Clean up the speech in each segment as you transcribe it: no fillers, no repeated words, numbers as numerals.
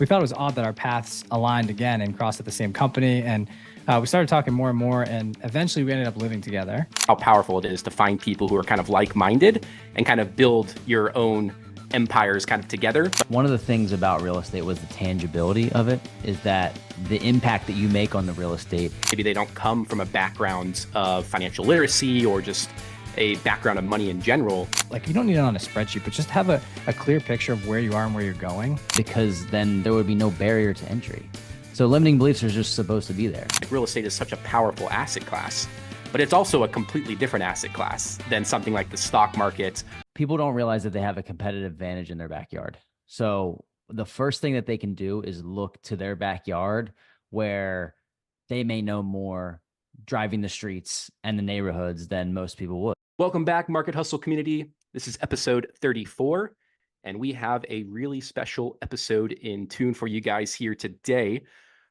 we thought it was odd that our paths aligned again and crossed at the same company. And we started talking more and more, and eventually we ended up living together. How powerful it is to find people who are kind of like-minded and kind of build your own empires kind of together. One of the things about real estate was the tangibility of it, is that the impact that you make on the real estate. Maybe they don't come from a background of financial literacy or just a background of money in general. Like, you don't need it on a spreadsheet, but just have a clear picture of where you are and where you're going. Because then there would be no barrier to entry. So limiting beliefs are just supposed to be there. Real estate is such a powerful asset class, but it's also a completely different asset class than something like the stock market. People don't realize that they have a competitive advantage in their backyard. So the first thing that they can do is look to their backyard, where they may know more driving the streets and the neighborhoods than most people would. Welcome back, Market Hustle community. This is episode 34, and we have a really special episode in tune for you guys here today.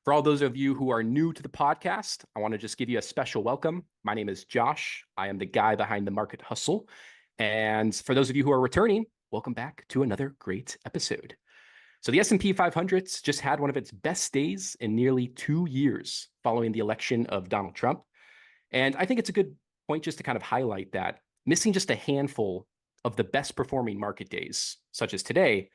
For all those of you who are new to the podcast, I want to just give you a special welcome. My name is Josh. I am the guy behind the Market Hustle. And for those of you who are returning, welcome back to another great episode. So the S&P 500 just had one of its best days in nearly 2 years following the election of Donald Trump. And I think it's a good point just to kind of highlight that missing just a handful of the best performing market days, such as today,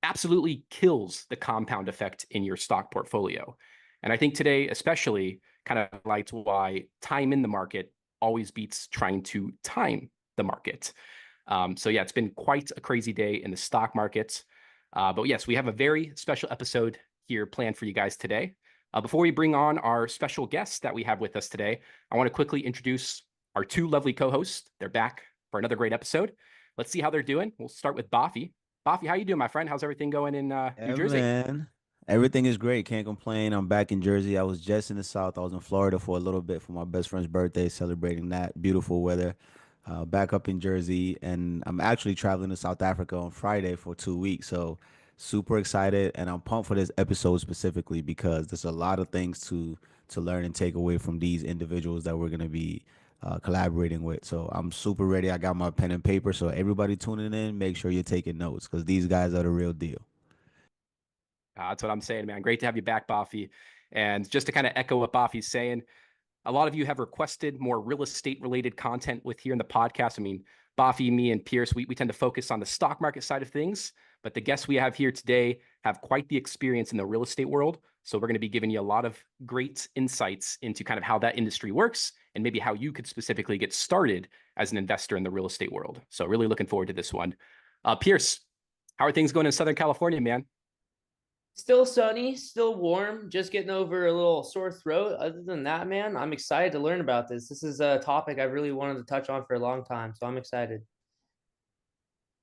absolutely kills the compound effect in your stock portfolio. And I think today especially kind of highlights why time in the market always beats trying to time the market. So yeah, it's been quite a crazy day in the stock market. But yes, we have a very special episode here planned for you guys today. Before we bring on our special guests that we have with us today, I want to quickly introduce our two lovely co-hosts. They're back for another great episode. Let's see how they're doing. We'll start with Bafi. Bafi, how you doing, my friend? How's everything going in New Jersey? Man, everything is great. Can't complain. I'm back in Jersey. I was just in the South. I was in Florida for a little bit for my best friend's birthday, celebrating that beautiful weather. Back up in Jersey, and I'm actually traveling to South Africa on Friday for 2 weeks. So super excited, and I'm pumped for this episode specifically because there's a lot of things to learn and take away from these individuals that we're gonna be collaborating with. So I'm super ready. I got my pen and paper. So everybody tuning in, make sure you're taking notes because these guys are the real deal. That's what I'm saying, man. Great to have you back, Bafi. And just to kind of echo what Bafi's saying, a lot of you have requested more real estate related content with here in the podcast. I mean, Bafi, me, and Pierce, we tend to focus on the stock market side of things, but the guests we have here today have quite the experience in the real estate world. So we're going to be giving you a lot of great insights into kind of how that industry works and maybe how you could specifically get started as an investor in the real estate world. So really looking forward to this one. Pierce, how are things going in Southern California, man? Still sunny, still warm, just getting over a little sore throat. Other than that, man, I'm excited to learn about this. This is a topic I really wanted to touch on for a long time, so I'm excited.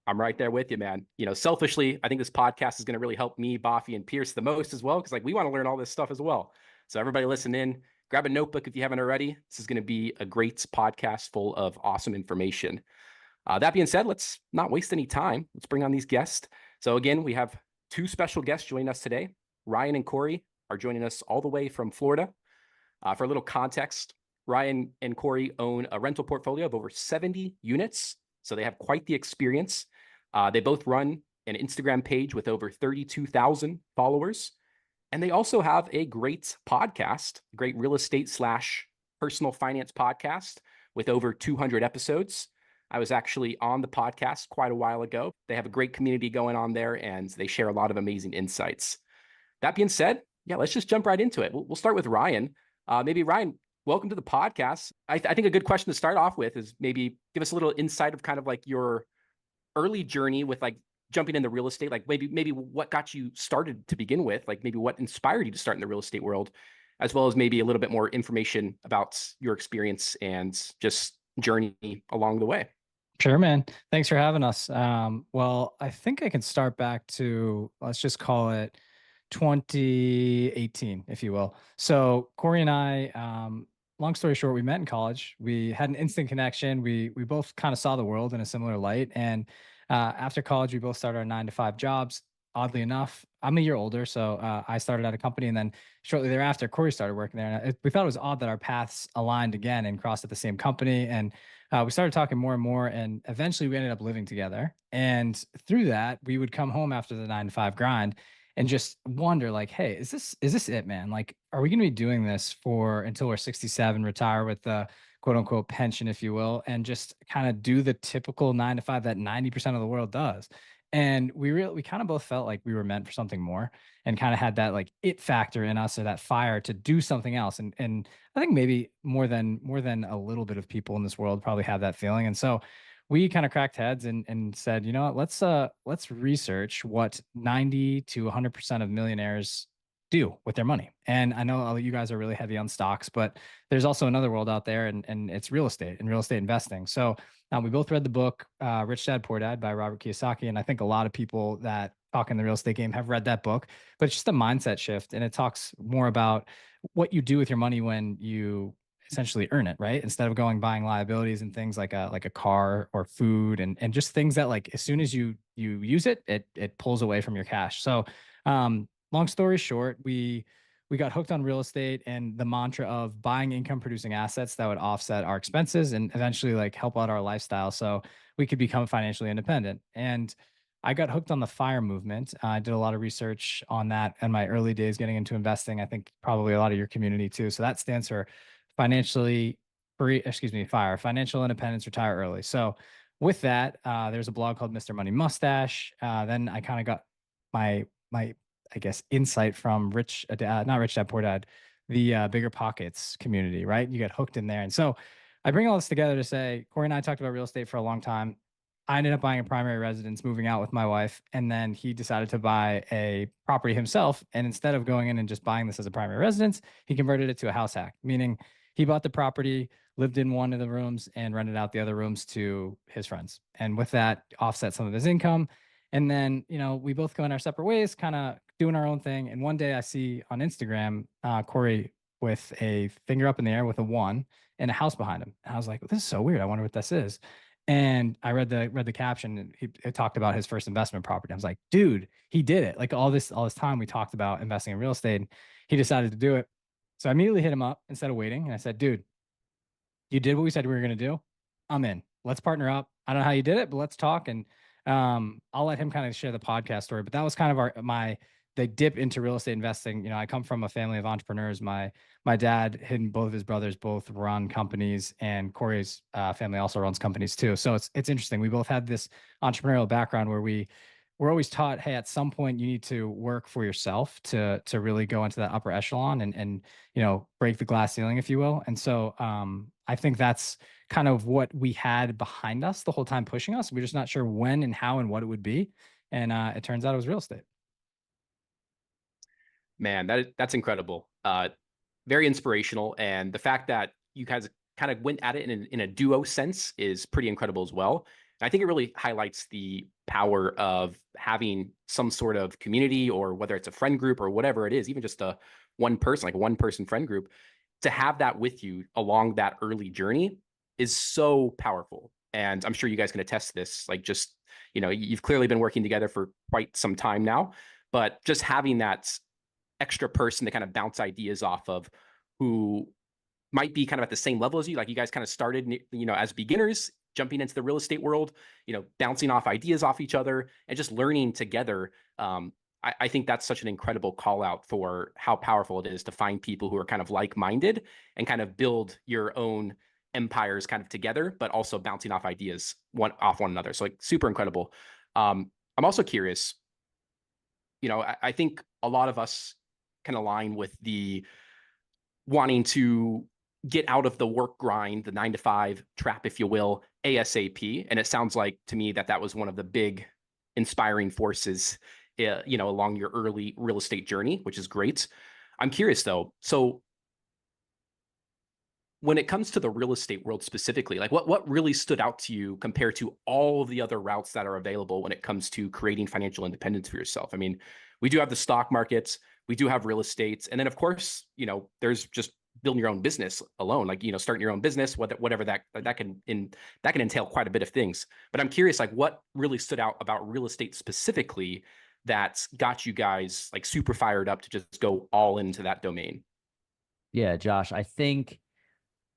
I'm right there with you, man. You know, selfishly, I think this podcast is going to really help me, Bafi, and Pierce the most as well, because like we want to learn all this stuff as well. So everybody listen in, grab a notebook if you haven't already. This is going to be a great podcast full of awesome information. That being said, let's not waste any time. Let's bring on these guests. So again, we have two special guests joining us today. Ryan and Corey are joining us all the way from Florida. For a little context, Ryan and Corey own a rental portfolio of over 70 units, so they have quite the experience. They both run an Instagram page with over 32,000 followers, and they also have a great podcast, a great real estate / personal finance podcast with over 200 episodes. I was actually on the podcast quite a while ago. They have a great community going on there, and they share a lot of amazing insights. That being said, yeah, let's just jump right into it. We'll start with Ryan. Maybe Ryan, welcome to the podcast. I think a good question to start off with is maybe give us a little insight of kind of like your early journey with like jumping into real estate, like maybe what got you started to begin with, like maybe what inspired you to start in the real estate world, as well as maybe a little bit more information about your experience and just journey along the way. Sure, man. Thanks for having us. Well, I think I can start back to, let's just call it 2018, if you will. So Corey and I, long story short, we met in college. We had an instant connection. We both kind of saw the world in a similar light. And after college, we both started our 9-to-5 jobs. Oddly enough, I'm a year older, so I started at a company, and then shortly thereafter, Corey started working there. And we thought it was odd that our paths aligned again and crossed at the same company. And we started talking more and more, and eventually we ended up living together. And through that, we would come home after the 9-to-5 grind, and just wonder like, hey, is this it, man? Like, are we going to be doing this for until we're 67, retire with the quote unquote pension, if you will, and just kind of do the typical 9 to 5 that 90% of the world does? And we kind of both felt like we were meant for something more, and kind of had that like it factor in us, or that fire to do something else. And I think maybe more than a little bit of people in this world probably have that feeling. And so we kind of cracked heads and said, you know what, let's research what 90 to 100% of millionaires do with their money. And I know you guys are really heavy on stocks, but there's also another world out there, and it's real estate and real estate investing. So we both read the book Rich Dad Poor Dad by Robert Kiyosaki, and I think a lot of people that talk in the real estate game have read that book. But it's just a mindset shift, and it talks more about what you do with your money when you essentially earn it, right? Instead of going buying liabilities and things like a car or food, and just things that, like, as soon as you use it, it pulls away from your cash. So long story short, we got hooked on real estate and the mantra of buying income producing assets that would offset our expenses and eventually like help out our lifestyle so we could become financially independent. And I got hooked on the FIRE movement. I did a lot of research on that in my early days getting into investing. I think probably a lot of your community too. So that stands for financially FIRE, financial independence, retire early. So with that, there's a blog called Mr. Money Mustache. Then I kind of got my I guess insight from not Rich Dad Poor Dad, the Bigger Pockets community, right? You get hooked in there. And so I bring all this together to say, Corey and I talked about real estate for a long time. I ended up buying a primary residence, moving out with my wife, and then he decided to buy a property himself. And instead of going in and just buying this as a primary residence, he converted it to a house hack, meaning he bought the property, lived in one of the rooms, and rented out the other rooms to his friends. And with that, offset some of his income. And then, we both go in our separate ways, kind of doing our own thing. And one day I see on Instagram, Corey with a finger up in the air with a one and a house behind him. And I was like, this is so weird. I wonder what this is. And I read the caption, and it talked about his first investment property. I was like, dude, he did it. Like all this time we talked about investing in real estate, and he decided to do it. So I immediately hit him up instead of waiting. And I said, dude, you did what we said we were going to do. I'm in. Let's partner up. I don't know how you did it, but let's talk. And I'll let him kind of share the podcast story. But that was kind of the dip into real estate investing. I come from a family of entrepreneurs. My dad and both of his brothers both run companies, and Corey's family also runs companies too. So it's interesting. We both had this entrepreneurial background where we're always taught, hey, at some point you need to work for yourself to really go into that upper echelon and break the glass ceiling, if you will. And so I think that's kind of what we had behind us the whole time pushing us. We're just not sure when and how and what it would be. And it turns out it was real estate. Man, that's incredible. Very inspirational. And the fact that you guys kind of went at it in a duo sense is pretty incredible as well. And I think it really highlights the power of having some sort of community, or whether it's a friend group or whatever it is, even just a one person friend group, to have that with you along that early journey is so powerful. And I'm sure you guys can attest to this. Like, just, you've clearly been working together for quite some time now, but just having that extra person to kind of bounce ideas off of, who might be kind of at the same level as you. Like, you guys kind of started, as beginners, jumping into the real estate world, bouncing off ideas off each other and just learning together. I think that's such an incredible call out for how powerful it is to find people who are kind of like-minded and kind of build your own empires kind of together, but also bouncing off ideas off one another. So, like, super incredible. I'm also curious, I think a lot of us can align with the wanting to get out of the work grind, the 9 to 5 trap, if you will, ASAP. And it sounds like to me that was one of the big inspiring forces, along your early real estate journey, which is great. I'm curious though. So when it comes to the real estate world specifically, like what really stood out to you compared to all of the other routes that are available when it comes to creating financial independence for yourself? I mean, we do have the stock markets, we do have real estate, and then of course, there's just building your own business alone, like, starting your own business, whatever that can entail quite a bit of things. But I'm curious, like, what really stood out about real estate specifically that got you guys like super fired up to just go all into that domain? Yeah, Josh, I think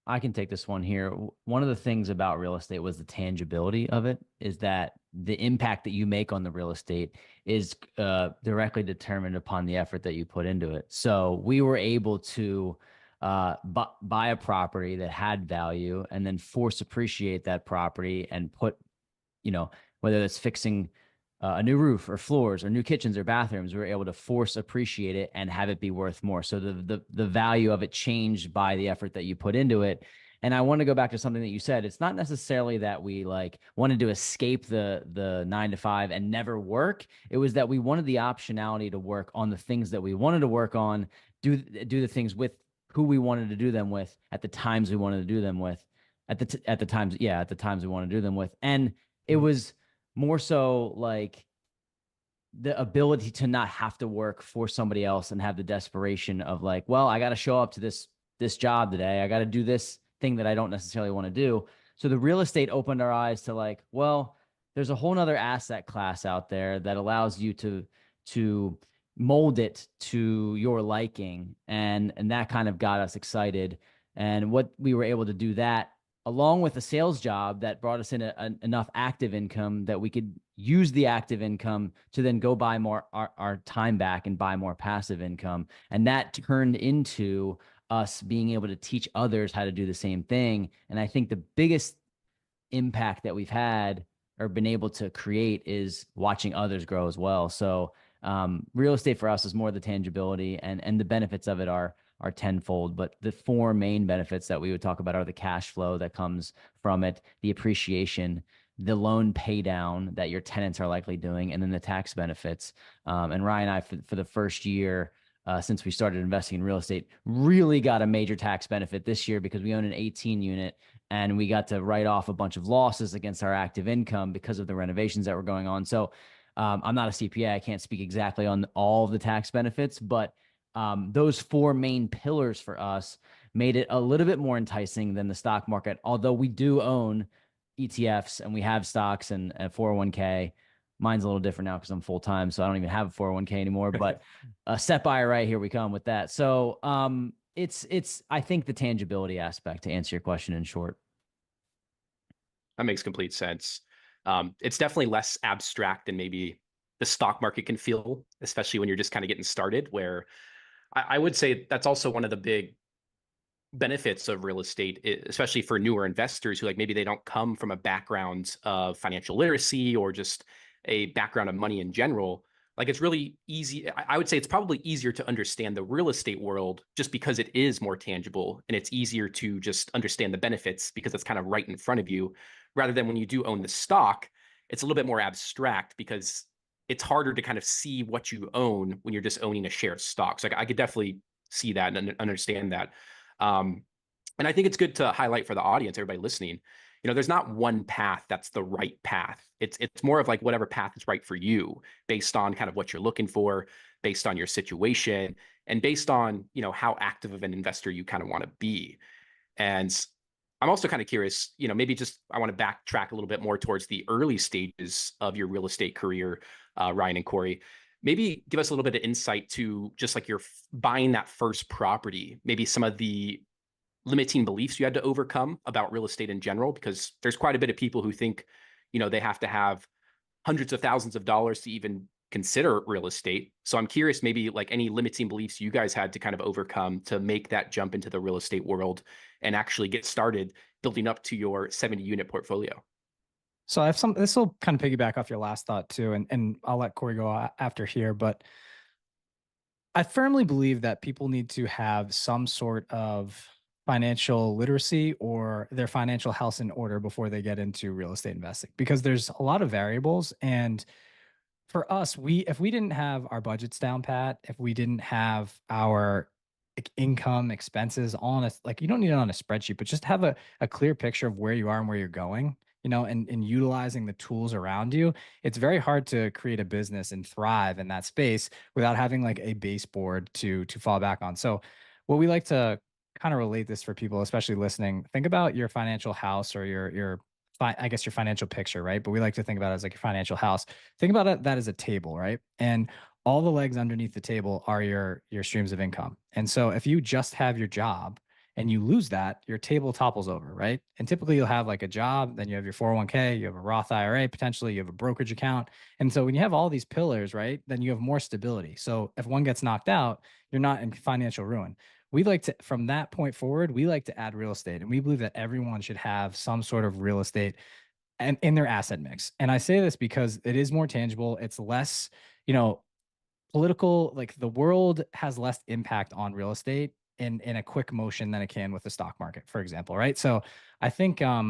I can take this one here. One of the things about real estate was the tangibility of it, is that the impact that you make on the real estate is directly determined upon the effort that you put into it. So we were able to buy a property that had value and then force appreciate that property and put, whether that's fixing a new roof or floors or new kitchens or bathrooms, we were able to force appreciate it and have it be worth more. So the value of it changed by the effort that you put into it. And I want to go back to something that you said. It's not necessarily that we like wanted to escape the 9 to 5 and never work. It was that we wanted the optionality to work on the things that we wanted to work on, do the things with who we wanted to do them with at the times we wanted to do them with, at the times we want to do them with. And it was more so like the ability to not have to work for somebody else and have the desperation of like, well, I got to show up to this job today. I got to do this thing that I don't necessarily want to do. So the real estate opened our eyes to like, well, there's a whole nother asset class out there that allows you to mold it to your liking. And that kind of got us excited. And what we were able to do that along with a sales job that brought us in enough active income that we could use the active income to then go buy more our time back and buy more passive income. And that turned into us being able to teach others how to do the same thing. And I think the biggest impact that we've had or been able to create is watching others grow as well. So real estate for us is more the tangibility, and the benefits of it are tenfold. But the four main benefits that we would talk about are the cash flow that comes from it, the appreciation, the loan pay down that your tenants are likely doing, and then the tax benefits. And Ryan and I, for the first year, since we started investing in real estate, really got a major tax benefit this year because we own an 18 unit and we got to write off a bunch of losses against our active income because of the renovations that were going on. So I'm not a CPA. I can't speak exactly on all of the tax benefits, but those four main pillars for us made it a little bit more enticing than the stock market. Although we do own ETFs and we have stocks and a 401k. Mine's a little different now because I'm full time, so I don't even have a 401k anymore. But set by right, here we come with that. So it's I think the tangibility aspect, to answer your question in short. That makes complete sense. It's definitely less abstract than maybe the stock market can feel, especially when you're just kind of getting started, where I would say that's also one of the big benefits of real estate, especially for newer investors who like maybe they don't come from a background of financial literacy or just a background of money in general. Like it's really easy. I would say it's probably easier to understand the real estate world just because it is more tangible and it's easier to just understand the benefits because it's kind of right in front of you, rather than when you do own the stock, it's a little bit more abstract because it's harder to kind of see what you own when you're just owning a share of stocks. Like I could definitely see that and understand that. And I think it's good to highlight for the audience, everybody listening, there's not one path that's the right path. It's more of like whatever path is right for you based on kind of what you're looking for, based on your situation, and based on, how active of an investor you kind of want to be. And I'm also kind of curious, maybe just I want to backtrack a little bit more towards the early stages of your real estate career, Ryan and Corey. Maybe give us a little bit of insight to just like you're buying that first property, maybe some of the limiting beliefs you had to overcome about real estate in general, because there's quite a bit of people who think, they have to have hundreds of thousands of dollars to even consider real estate. So I'm curious, maybe like any limiting beliefs you guys had to kind of overcome to make that jump into the real estate world and actually get started building up to your 70 unit portfolio. So I have this will kind of piggyback off your last thought too, and I'll let Corey go after here, but I firmly believe that people need to have some sort of financial literacy or their financial house in order before they get into real estate investing, because there's a lot of variables. And for us, if we didn't have our budgets down pat, if we didn't have our income, expenses on like you don't need it on a spreadsheet, but just have a clear picture of where you are and where you're going, and utilizing the tools around you, it's very hard to create a business and thrive in that space without having like a baseboard to fall back on. So what we like to kind of relate this for people, especially listening, think about your financial house or your I guess your financial picture, right? But we like to think about it as like your financial house. Think about that as a table, right? And all the legs underneath the table are your streams of income. And so if you just have your job and you lose that, your table topples over, right? And typically you'll have like a job, then you have your 401k, you have a Roth IRA, potentially you have a brokerage account. And so when you have all these pillars, right, then you have more stability. So if one gets knocked out, you're not in financial ruin. We like to, from that point forward, we like to add real estate. And we believe that everyone should have some sort of real estate and in their asset mix. And I say this because it is more tangible. It's less, you know, political, like the world has less impact on real estate in a quick motion than it can with the stock market, for example, right? So I think a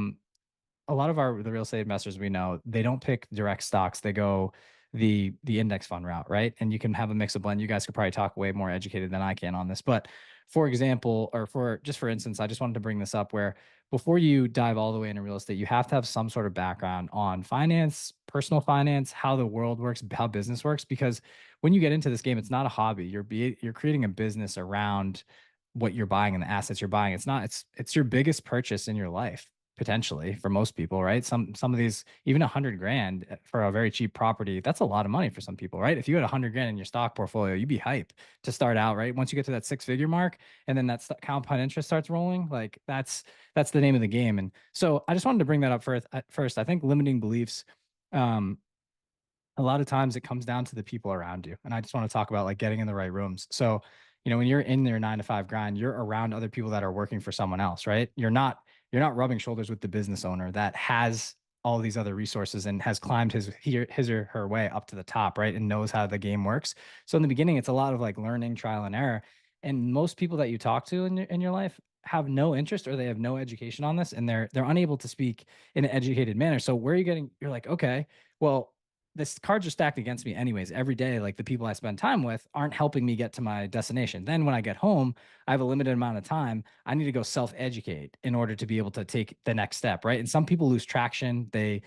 lot of the real estate investors we know, they don't pick direct stocks. They go the index fund route, right? And you can have a mix of blend. You guys could probably talk way more educated than I can on this. But for example, or for instance, I just wanted to bring this up where before you dive all the way into real estate, you have to have some sort of background on finance, personal finance, how the world works, how business works. Because when you get into this game, it's not a hobby. You're creating a business around what you're buying and the assets you're buying. It's your biggest purchase in your life potentially for most people, right? Some of these, even 100 grand for a very cheap property, that's a lot of money for some people, right? If you had 100 grand in your stock portfolio, you'd be hype to start out, right? Once you get to that 6 figure mark, and then that compound interest starts rolling, like that's the name of the game. And so I just wanted to bring that up first. I think limiting beliefs, um, a lot of times it comes down to the people around you. And I just want to talk about like getting in the right rooms. So, when you're in their 9 to 5 grind, you're around other people that are working for someone else, right? You're not rubbing shoulders with the business owner that has all these other resources and has climbed his or her way up to the top, right? And knows how the game works. So in the beginning, it's a lot of like learning, trial and error. And most people that you talk to in your life have no interest or they have no education on this, and they're unable to speak in an educated manner. So where are you getting? You're like, okay, well, this cards are stacked against me anyways every day. Like the people I spend time with aren't helping me get to my destination. Then when I get home, I have a limited amount of time. I need to go self-educate in order to be able to take the next step, right? And some people lose traction. They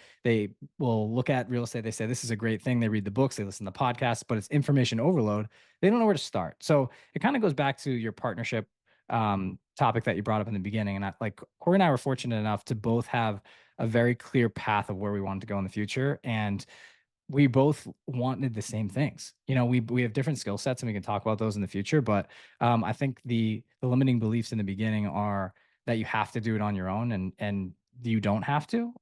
will look at real estate, they say this is a great thing, they read the books, they listen to podcasts, but it's information overload. They don't know where to start. So it kind of goes back to your partnership topic that you brought up in the beginning. And like Corey and I were fortunate enough to both have a very clear path of where we wanted to go in the future. And we both wanted the same things. We have different skill sets and we can talk about those in the future. But I think the limiting beliefs in the beginning are that you have to do it on your own, and you don't have to.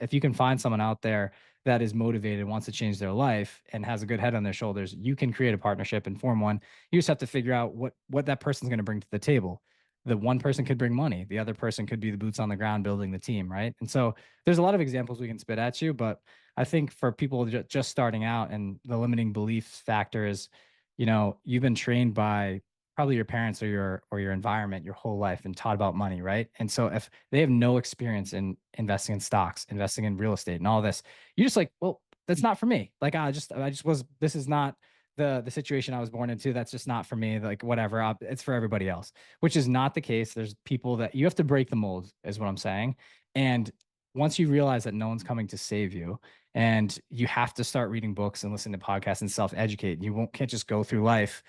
If you can find someone out there that is motivated, wants to change their life, and has a good head on their shoulders, you can create a partnership and form one. You just have to figure out what that person's going to bring to the table. The one person could bring money. The other person could be the boots on the ground building the team, right? And so there's a lot of examples we can spit at you, but I think for people just starting out, and the limiting belief factor is, you've been trained by probably your parents or your environment your whole life and taught about money, right? And so if they have no experience in investing in stocks, investing in real estate and all this, you're just like, well, that's not for me. Like this is not the situation I was born into. That's just not for me. Like whatever, it's for everybody else, which is not the case. There's people that you have to break the mold, is what I'm saying. And once you realize that no one's coming to save you, and you have to start reading books and listening to podcasts and self-educate, can't just go through life,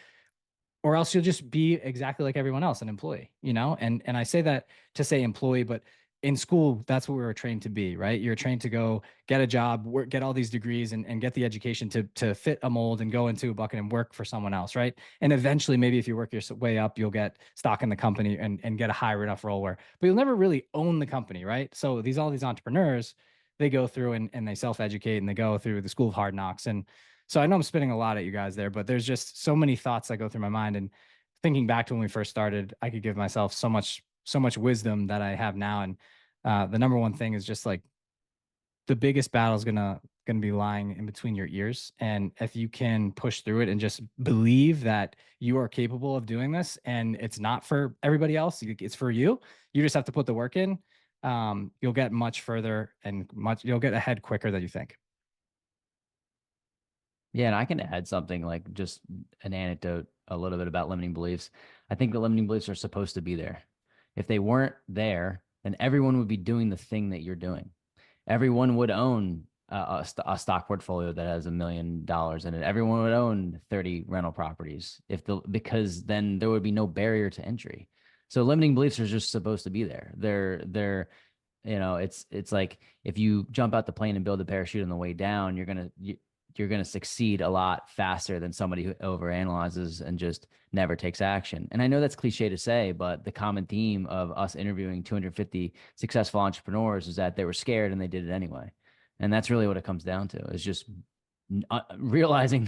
or else you'll just be exactly like everyone else, an employee, and I say that to say employee, but in school, that's what we were trained to be, right? You're trained to go get a job, work, get all these degrees, and get the education to fit a mold and go into a bucket and work for someone else, right? And eventually, maybe if you work your way up, you'll get stock in the company and get a higher enough role but you'll never really own the company, right? So all these entrepreneurs, they go through and they self-educate and they go through the school of hard knocks. And so I know I'm spitting a lot at you guys there, but there's just so many thoughts that go through my mind. And thinking back to when we first started, I could give myself so much wisdom that I have now. And the number one thing is just like the biggest battle is gonna be lying in between your ears. And if you can push through it and just believe that you are capable of doing this, and it's not for everybody else, it's for you. You just have to put the work in. You'll get much further and you'll get ahead quicker than you think. Yeah, and I can add something like just an anecdote, a little bit about limiting beliefs. I think the limiting beliefs are supposed to be there. If they weren't there, then everyone would be doing the thing that you're doing. Everyone would own a stock portfolio that has $1 million in it. Everyone would own 30 rental properties because then there would be no barrier to entry. So limiting beliefs are just supposed to be there. They're it's like if you jump out the plane and build a parachute on the way down, you're going to succeed a lot faster than somebody who overanalyzes and just never takes action. And I know that's cliche to say, but the common theme of us interviewing 250 successful entrepreneurs is that they were scared and they did it anyway. And that's really what it comes down to, is just realizing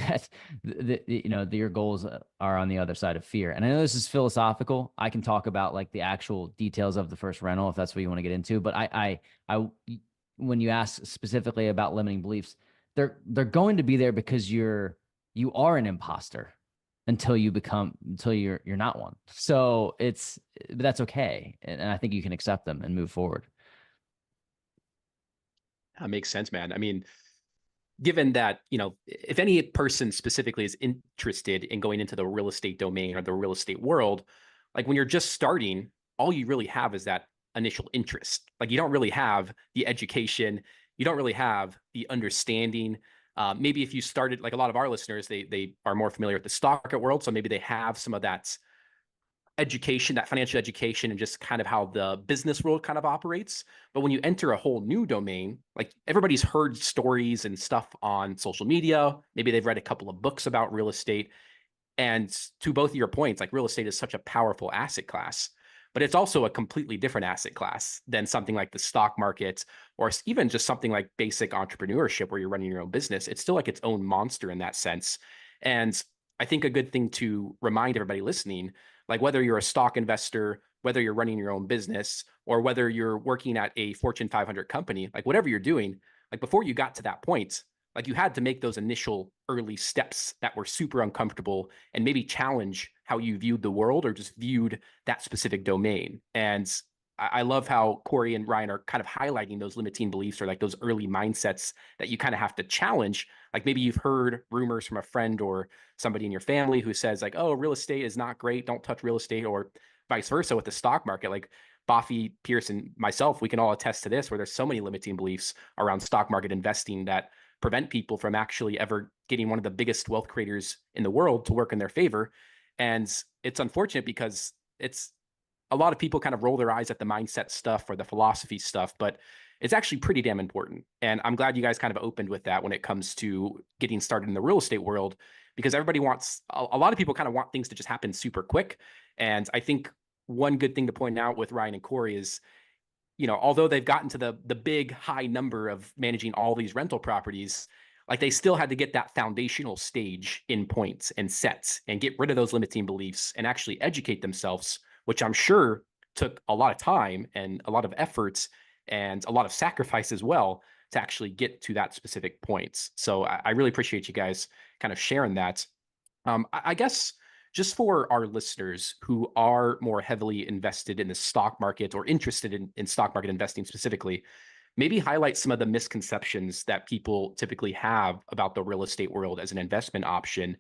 that your goals are on the other side of fear. And I know this is philosophical. I can talk about like the actual details of the first rental if that's what you want to get into. But I when you ask specifically about limiting beliefs, they're going to be there because you are an imposter until you're not one. So but that's okay. And I think you can accept them and move forward. That makes sense, man. I mean, given that, if any person specifically is interested in going into the real estate domain or the real estate world, like when you're just starting, all you really have is that initial interest. Like you don't really have the education, you don't really have the understanding. Maybe if you started, like a lot of our listeners, they are more familiar with the stock market world, so maybe they have some of that education, that financial education, and just kind of how the business world kind of operates. But when you enter a whole new domain, like everybody's heard stories and stuff on social media, maybe they've read a couple of books about real estate. And to both of your points, like real estate is such a powerful asset class, but it's also a completely different asset class than something like the stock market, or even just something like basic entrepreneurship where you're running your own business. It's still like its own monster in that sense. And I think a good thing to remind everybody listening, like whether you're a stock investor, whether you're running your own business, or whether you're working at a Fortune 500 company, like whatever you're doing, like before you got to that point, like you had to make those initial early steps that were super uncomfortable and maybe challenge how you viewed the world or just viewed that specific domain. And I love how Corey and Ryan are kind of highlighting those limiting beliefs or like those early mindsets that you kind of have to challenge. Like maybe you've heard rumors from a friend or somebody in your family who says like, oh, real estate is not great, don't touch real estate, or vice versa with the stock market. Like Boffy, Pierce, and myself, we can all attest to this, where there's so many limiting beliefs around stock market investing that prevent people from actually ever getting one of the biggest wealth creators in the world to work in their favor. And it's unfortunate because it's a lot of people kind of roll their eyes at the mindset stuff or the philosophy stuff, but it's actually pretty damn important. And I'm glad you guys kind of opened with that when it comes to getting started in the real estate world, because everybody wants, a lot of people kind of want things to just happen super quick. And I think one good thing to point out with Ryan and Corey is, although they've gotten to the big high number of managing all these rental properties, like they still had to get that foundational stage in points and sets and get rid of those limiting beliefs and actually educate themselves, which I'm sure took a lot of time and a lot of efforts and a lot of sacrifice as well to actually get to that specific points. So I really appreciate you guys kind of sharing that. I guess just for our listeners who are more heavily invested in the stock market or interested in stock market investing specifically, maybe highlight some of the misconceptions that people typically have about the real estate world as an investment option.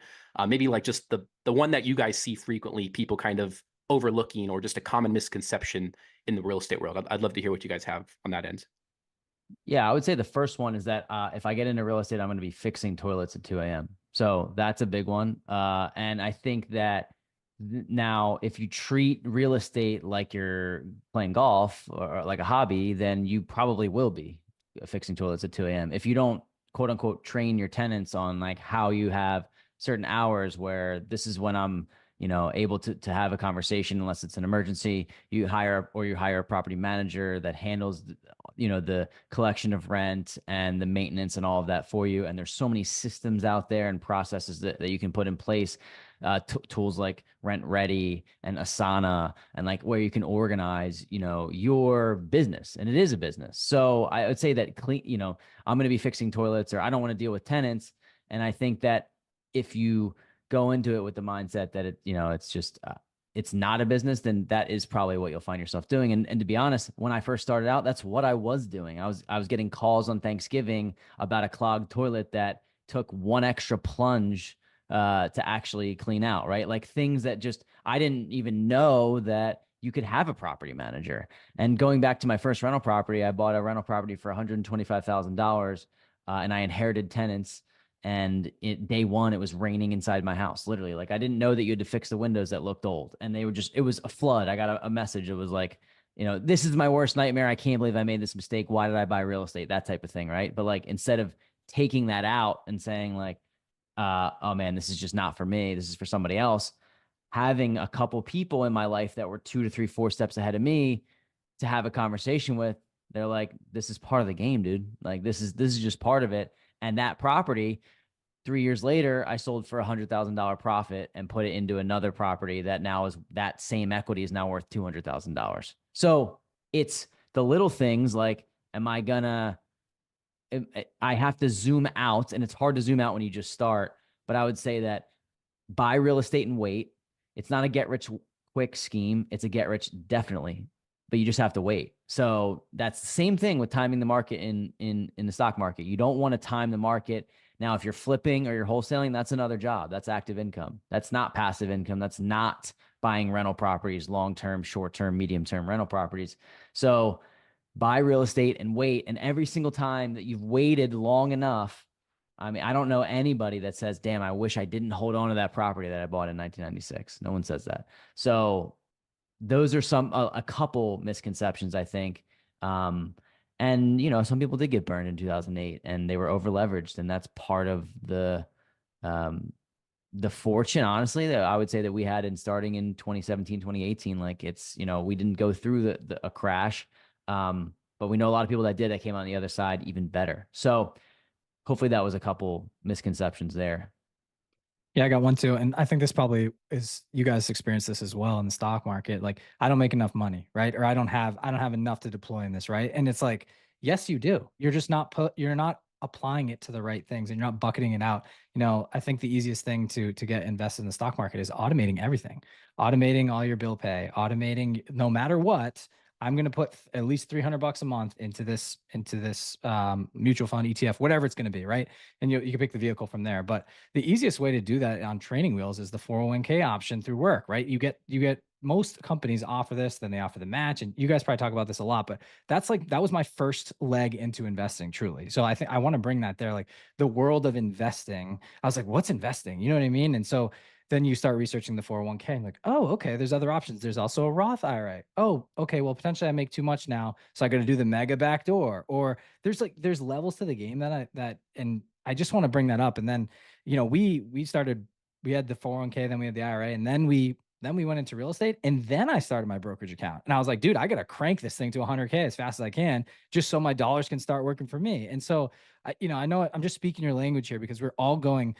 Maybe like just the one that you guys see frequently, people kind of overlooking, or just a common misconception in the real estate world. I'd love to hear what you guys have on that end. Yeah, I would say the first one is that if I get into real estate, I'm going to be fixing toilets at 2 a.m. So that's a big one. And I think that now, if you treat real estate like you're playing golf or like a hobby, then you probably will be fixing toilets at 2 a.m. If you don't, quote unquote, train your tenants on like how you have certain hours where this is when I'm able to have a conversation, unless it's an emergency, you hire a property manager that handles, the collection of rent and the maintenance and all of that for you. And there's so many systems out there and processes that you can put in place, tools like Rent Ready and Asana, and like where you can organize, your business. And it is a business. So I would say that I'm going to be fixing toilets, or I don't want to deal with tenants. And I think that if you go into it with the mindset that it's just it's not a business, then that is probably what you'll find yourself doing. And to be honest, when I first started out, that's what I was doing. I was getting calls on Thanksgiving about a clogged toilet that took one extra plunge to actually clean out, right? Like things that just I didn't even know that you could have a property manager. And going back to my first rental property, I bought a rental property for $125,000, and I inherited tenants. And day one, it was raining inside my house, literally. Like I didn't know that you had to fix the windows that looked old, and it was a flood. I got a message. It was like, this is my worst nightmare. I can't believe I made this mistake. Why did I buy real estate? That type of thing, right? But like instead of taking that out and saying like, oh man, this is just not for me. This is for somebody else. Having a couple people in my life that were 2 to 3, 4 steps ahead of me to have a conversation with, they're like, this is part of the game, dude. Like this is just part of it. And that property, 3 years later, I sold for $100,000 profit and put it into another property that now is that same equity is now worth $200,000. So it's the little things like, am I gonna, I have to zoom out, and it's hard to zoom out when you just start. But I would say that buy real estate and wait. It's not a get rich quick scheme. It's a get rich definitely, but you just have to wait. So that's the same thing with timing the market in the stock market. You don't want to time the market. Now, if you're flipping or you're wholesaling, that's another job. That's active income. That's not passive income. That's not buying rental properties, long-term, short-term, medium-term rental properties. So buy real estate and wait. And every single time that you've waited long enough, I mean, I don't know anybody that says, damn, I wish I didn't hold on to that property that I bought in 1996. No one says that. So those are a couple misconceptions, I think. And, you know, some people did get burned in 2008 and they were over leveraged. And that's part of the fortune, honestly, that I would say that we had in starting in 2017, 2018. Like it's, you know, we didn't go through a crash. But we know a lot of people that did, that came on the other side even better. So hopefully that was a couple misconceptions there. Yeah, I got one too. And I think this probably is, you guys experience this as well in the stock market. Like, I don't make enough money, right? Or I don't have enough to deploy in this, right? And it's like, yes, you do. You're just not you're not applying it to the right things, and you're not bucketing it out. You know, I think the easiest thing to get invested in the stock market is automating everything. Automating all your bill pay, automating no matter what. I'm going to put at least $300 a month into this mutual fund, ETF, whatever it's going to be, right? And you can pick the vehicle from there. But the easiest way to do that on training wheels is the 401k option through work, right? You get most companies offer this, then they offer the match. And you guys probably talk about this a lot, but that was my first leg into investing, truly. So I think I want to bring that there, like the world of investing. I was like, what's investing? You know what I mean? And so then you start researching the 401k and like, oh, okay, there's other options. There's also a Roth IRA. Oh, okay, well, potentially I make too much now, so I got to do the mega backdoor. Or there's levels to the game and I just want to bring that up. And then, you know, we had the 401k, then we had the IRA, and then we went into real estate, and then I started my brokerage account. And I was like, dude, I got to crank this thing to 100k as fast as I can, just so my dollars can start working for me. And so I know I'm just speaking your language here, because we're all going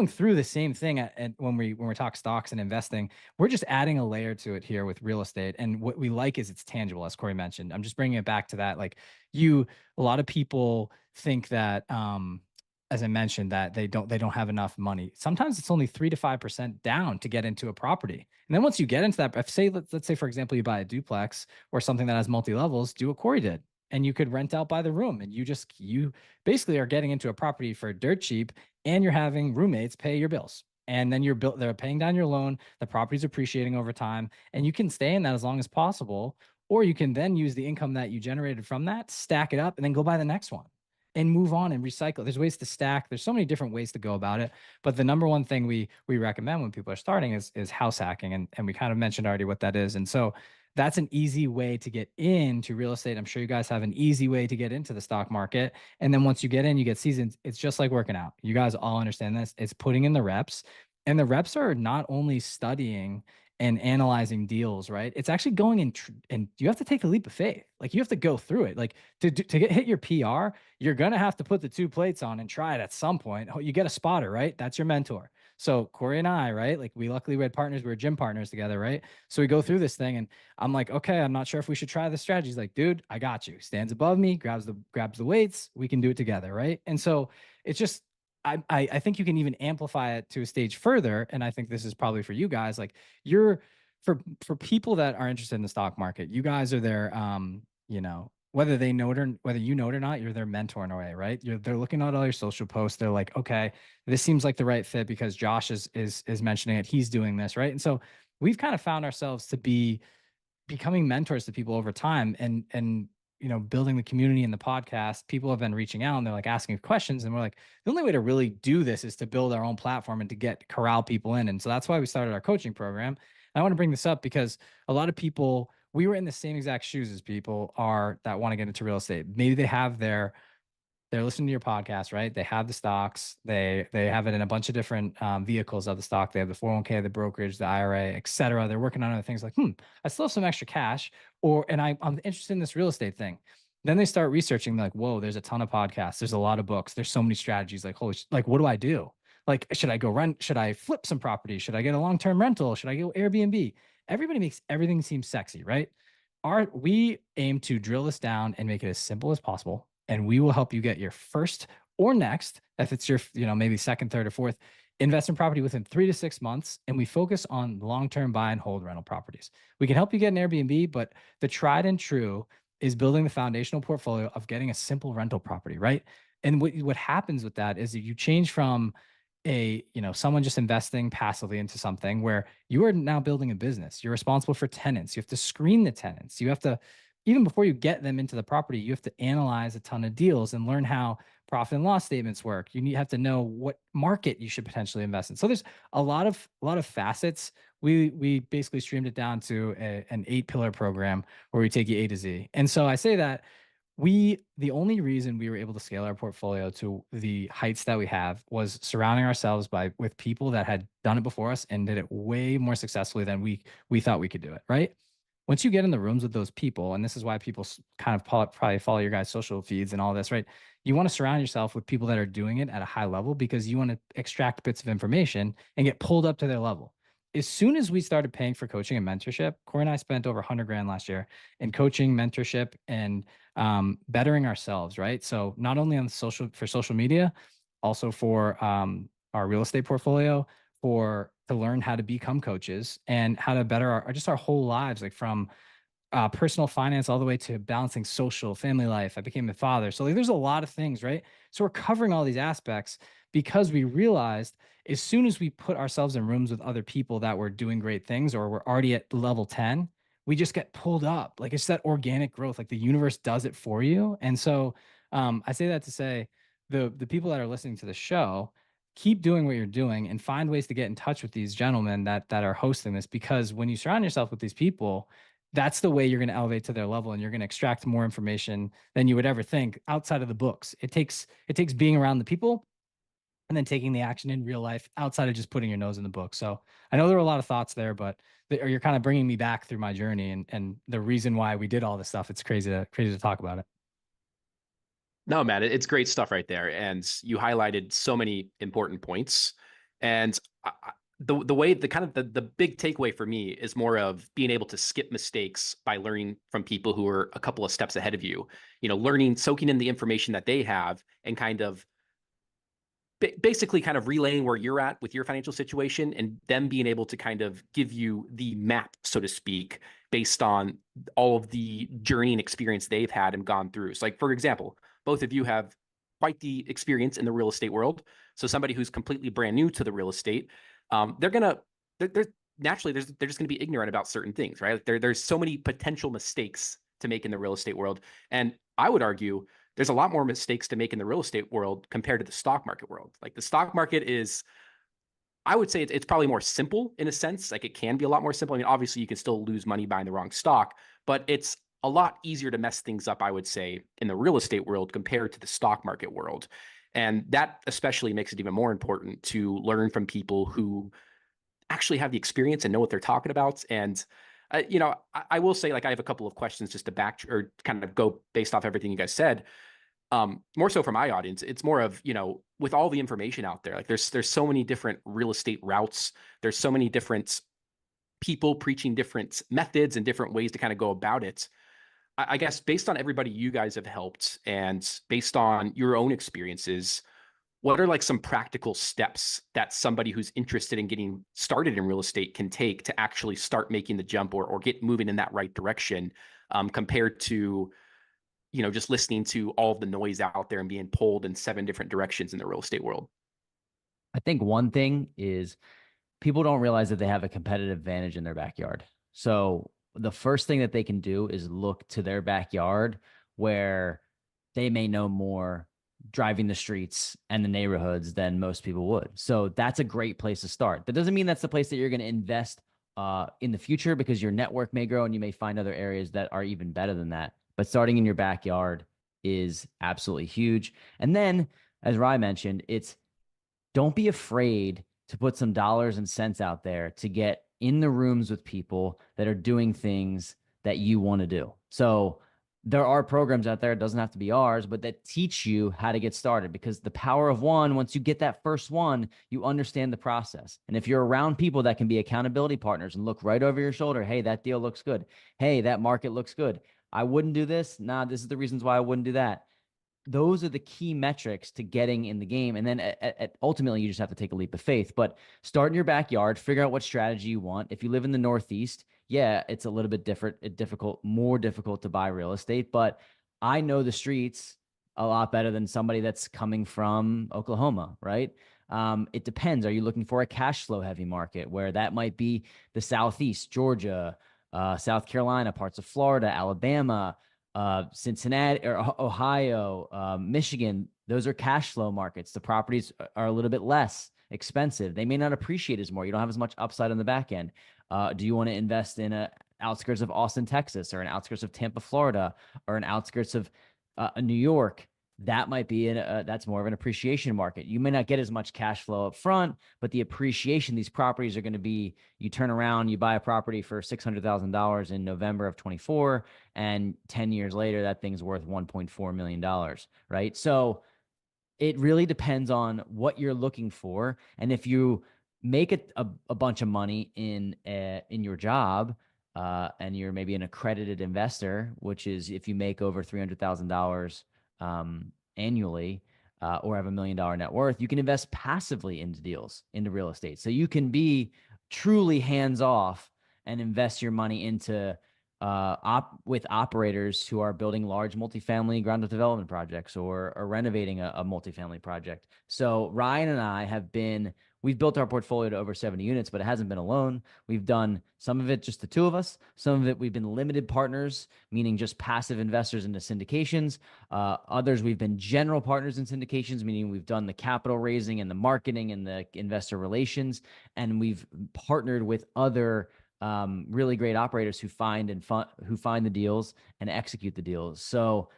through the same thing when we talk stocks and investing. We're just adding a layer to it here with real estate. And what we like is it's tangible, as Corey mentioned. I'm just bringing it back to that. Like a lot of people think that, as I mentioned, that they don't have enough money. Sometimes it's only 3 to 5% down to get into a property. And then once you get into that, let's say, for example, you buy a duplex or something that has multi-levels, do what Corey did. And you could rent out by the room, and you basically are getting into a property for dirt cheap, and you're having roommates pay your bills. And then they're paying down your loan. The property's appreciating over time, and you can stay in that as long as possible. Or you can then use the income that you generated from that, stack it up, and then go buy the next one and move on and recycle. There's ways to stack. There's so many different ways to go about it. But the number one thing we recommend when people are starting is house hacking. And we kind of mentioned already what that is. And so that's an easy way to get into real estate. I'm sure you guys have an easy way to get into the stock market. And then once you get in, you get seasoned. It's just like working out. You guys all understand this. It's putting in the reps. And the reps are not only studying and analyzing deals, right? It's actually going and you have to take the leap of faith. Like you have to go through it. Like to hit your PR, you're going to have to put the 2 plates on and try it at some point. Oh, you get a spotter, right? That's your mentor. So Corey and I, right? Like we had partners, we were gym partners together, right? So we go through this thing and I'm like, okay, I'm not sure if we should try this strategy. He's like, dude, I got you. Stands above me, grabs the weights. We can do it together, right? And so it's just, I think you can even amplify it to a stage further. And I think this is probably for you guys, like for people that are interested in the stock market, you guys are their, you know, whether you know it or not, you're their mentor in a way, right? They're looking at all your social posts. They're like, okay, this seems like the right fit because Josh is mentioning it. He's doing this, right? And so we've kind of found ourselves to be becoming mentors to people over time, and you know, building the community in the podcast. People have been reaching out and they're like asking questions, and we're like, the only way to really do this is to build our own platform and to corral people in. And so that's why we started our coaching program. And I want to bring this up because a lot of people, we were in the same exact shoes as people are that want to get into real estate. Maybe they have their they're listening to your podcast, right? They have the stocks. They have it in a bunch of different vehicles of the stock. They have the 401k, the brokerage, the IRA, et cetera. They're working on other things like, I still have some extra cash, and I'm interested in this real estate thing. Then they start researching, like, whoa, there's a ton of podcasts. There's a lot of books. There's so many strategies. Like, holy, like, what do I do? Like, should I go rent? Should I flip some property? Should I get a long-term rental? Should I go Airbnb? Everybody makes everything seem sexy, right? We aim to drill this down and make it as simple as possible, and we will help you get your first or next, if it's your, maybe second, third, or fourth investment property within 3 to 6 months. And we focus on long-term buy and hold rental properties. We can help you get an Airbnb, but the tried and true is building the foundational portfolio of getting a simple rental property, right? And what happens with that is that you change from someone just investing passively into something where you are now building a business. You're responsible for tenants. You have to screen the tenants. You have to, even before you get them into the property, you have to analyze a ton of deals and learn how profit and loss statements work. You have to know what market you should potentially invest in. So there's a lot of facets. We basically streamed it down to an 8-pillar program where we take you A to Z. And so I say that the only reason we were able to scale our portfolio to the heights that we have was surrounding ourselves with people that had done it before us and did it way more successfully than we thought we could do it, right? Once you get in the rooms with those people, and this is why people kind of probably follow your guys' social feeds and all this, right? You want to surround yourself with people that are doing it at a high level because you want to extract bits of information and get pulled up to their level. As soon as we started paying for coaching and mentorship, Corey and I spent over 100 grand last year in coaching, mentorship, and bettering ourselves, right? So not only on social media, also for our real estate portfolio, to learn how to become coaches and how to better our whole lives, like from personal finance all the way to balancing social family life. I became a father. So like, there's a lot of things, right? So we're covering all these aspects because we realized as soon as we put ourselves in rooms with other people that were doing great things or we're already at level 10, we just get pulled up. Like it's that organic growth, like the universe does it for you. And so I say that to say the people that are listening to the show, keep doing what you're doing and find ways to get in touch with these gentlemen that are hosting this, because when you surround yourself with these people, that's the way you're going to elevate to their level, and you're going to extract more information than you would ever think outside of the books. It takes being around the people and then taking the action in real life outside of just putting your nose in the book. So I know there were a lot of thoughts there, but you're kind of bringing me back through my journey and the reason why we did all this stuff. It's crazy to talk about it. No, man, it's great stuff right there. And you highlighted so many important points. And the big takeaway for me is more of being able to skip mistakes by learning from people who are a couple of steps ahead of you, learning, soaking in the information that they have and kind of basically kind of relaying where you're at with your financial situation and them being able to kind of give you the map, so to speak, based on all of the journey and experience they've had and gone through. So like, for example, both of you have quite the experience in the real estate world. So somebody who's completely brand new to the real estate, they're naturally, they're just going to be ignorant about certain things, right? There's so many potential mistakes to make in the real estate world. And I would argue there's a lot more mistakes to make in the real estate world compared to the stock market world. Like the stock market is, I would say it's probably more simple in a sense. Like it can be a lot more simple. I mean, obviously you can still lose money buying the wrong stock, but it's a lot easier to mess things up, I would say, in the real estate world compared to the stock market world. And that especially makes it even more important to learn from people who actually have the experience and know what they're talking about. And I will say, like, I have a couple of questions just to back or kind of go based off everything you guys said. More so for my audience, it's more of, with all the information out there, like there's so many different real estate routes. There's so many different people preaching different methods and different ways to kind of go about it. I guess based on everybody you guys have helped and based on your own experiences, what are like some practical steps that somebody who's interested in getting started in real estate can take to actually start making the jump or get moving in that right direction, compared to, just listening to all of the noise out there and being pulled in 7 different directions in the real estate world? I think one thing is people don't realize that they have a competitive advantage in their backyard. So the first thing that they can do is look to their backyard where they may know more driving the streets and the neighborhoods than most people would. So that's a great place to start. That doesn't mean that's the place that you're going to invest in the future, because your network may grow and you may find other areas that are even better than that. But starting in your backyard is absolutely huge. And then, as Rye mentioned, don't be afraid to put some dollars and cents out there to get in the rooms with people that are doing things that you want to do. So there are programs out there, it doesn't have to be ours, but that teach you how to get started, because the power of one, once you get that first one, you understand the process. And if you're around people that can be accountability partners and look right over your shoulder, hey, that deal looks good. Hey, that market looks good. I wouldn't do this. Nah, this is the reasons why I wouldn't do that. Those are the key metrics to getting in the game. And then ultimately, you just have to take a leap of faith. But start in your backyard, figure out what strategy you want. If you live in the Northeast, yeah, it's a little bit more difficult to buy real estate. But I know the streets a lot better than somebody that's coming from Oklahoma, right? It depends. Are you looking for a cash flow heavy market where that might be the Southeast, Georgia, South Carolina, parts of Florida, Alabama, Cincinnati or Ohio, Michigan? Those are cash flow markets. The properties are a little bit less expensive. They may not appreciate as more. You don't have as much upside on the back end. Do you want to invest in a outskirts of Austin, Texas, or an outskirts of Tampa, Florida, or an outskirts of New York? That might be that's more of an appreciation market. You may not get as much cash flow up front, but the appreciation, these properties are going to be, you turn around, you buy a property for $600,000 in November of 24, and 10 years later, that thing's worth $1.4 million, right? So it really depends on what you're looking for. And if you make a bunch of money in your job, and you're maybe an accredited investor, which is if you make over $300,000 annually, or have $1 million net worth, you can invest passively into deals, into real estate. So you can be truly hands off and invest your money into with operators who are building large multifamily ground up development projects, or renovating a multifamily project. So Ryan and I we've built our portfolio to over 70 units, but it hasn't been alone. We've done some of it just the two of us. Some of it we've been limited partners, meaning just passive investors into syndications. Others we've been general partners in syndications, meaning we've done the capital raising and the marketing and the investor relations. And we've partnered with other really great operators who find the deals and execute the deals. So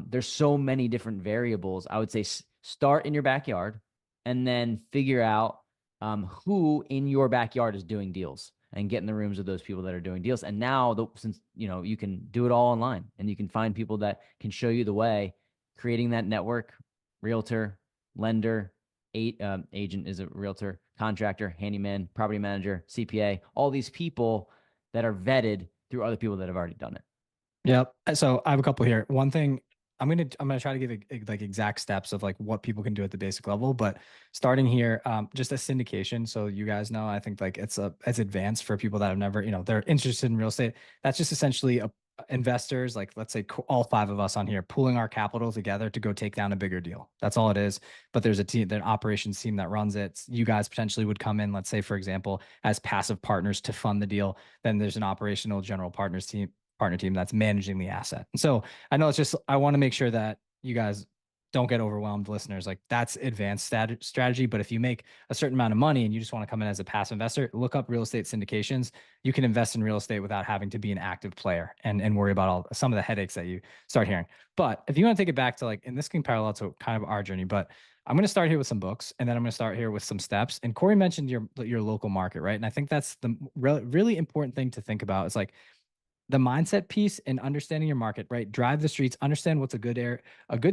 there's so many different variables. I would say start in your backyard and then figure out who in your backyard is doing deals, and get in the rooms of those people that are doing deals. And now, since you can do it all online, and you can find people that can show you the way, creating that network, realtor, lender, agent is a realtor, contractor, handyman, property manager, CPA, all these people that are vetted through other people that have already done it. Yep. So I have a couple here. One thing, I'm gonna try to give like exact steps of like what people can do at the basic level, but starting here, just a syndication. So you guys know, I think like it's advanced for people that have never, they're interested in real estate. That's just essentially investors, like let's say all five of us on here, pooling our capital together to go take down a bigger deal. That's all it is. But there's an operations team that runs it. You guys potentially would come in, let's say, for example, as passive partners to fund the deal. Then there's an operational general partner team that's managing the asset. And so I know I want to make sure that you guys don't get overwhelmed, listeners. Like that's advanced strategy. But if you make a certain amount of money and you just want to come in as a passive investor, look up real estate syndications. You can invest in real estate without having to be an active player and worry about some of the headaches that you start hearing. But if you want to take it back to like, and this can parallel to kind of our journey, but I'm going to start here with some books, and then I'm going to start here with some steps. And Corey mentioned your local market, right? And I think that's the really important thing to think about. It's like the mindset piece and understanding your market, right? Drive the streets, understand what's a good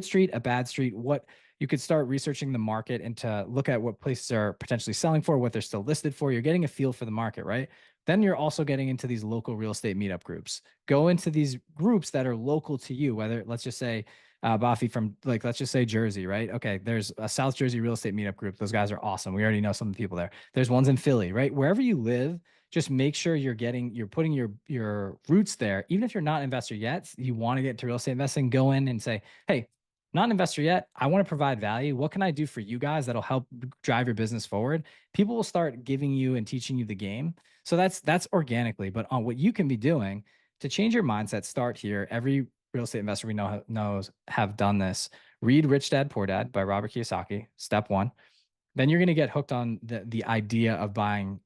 street, a bad street. What you could start researching the market and to look at what places are potentially selling for, what they're still listed for. You're getting a feel for the market, right? Then you're also getting into these local real estate meetup groups. Go into these groups that are local to you, whether let's just say Bafi from let's just say Jersey, right? Okay, there's a South Jersey real estate meetup group. Those guys are awesome. We already know some of the people there. There's ones in Philly, right? Wherever you live, just make sure you're putting your roots there. Even if you're not an investor yet, you want to get into real estate investing, go in and say, hey, not an investor yet. I want to provide value. What can I do for you guys that'll help drive your business forward? People will start giving you and teaching you the game. So that's organically, but on what you can be doing to change your mindset, start here. Every real estate investor we knows have done this. Read Rich Dad Poor Dad by Robert Kiyosaki, step one. Then you're going to get hooked on the idea of buying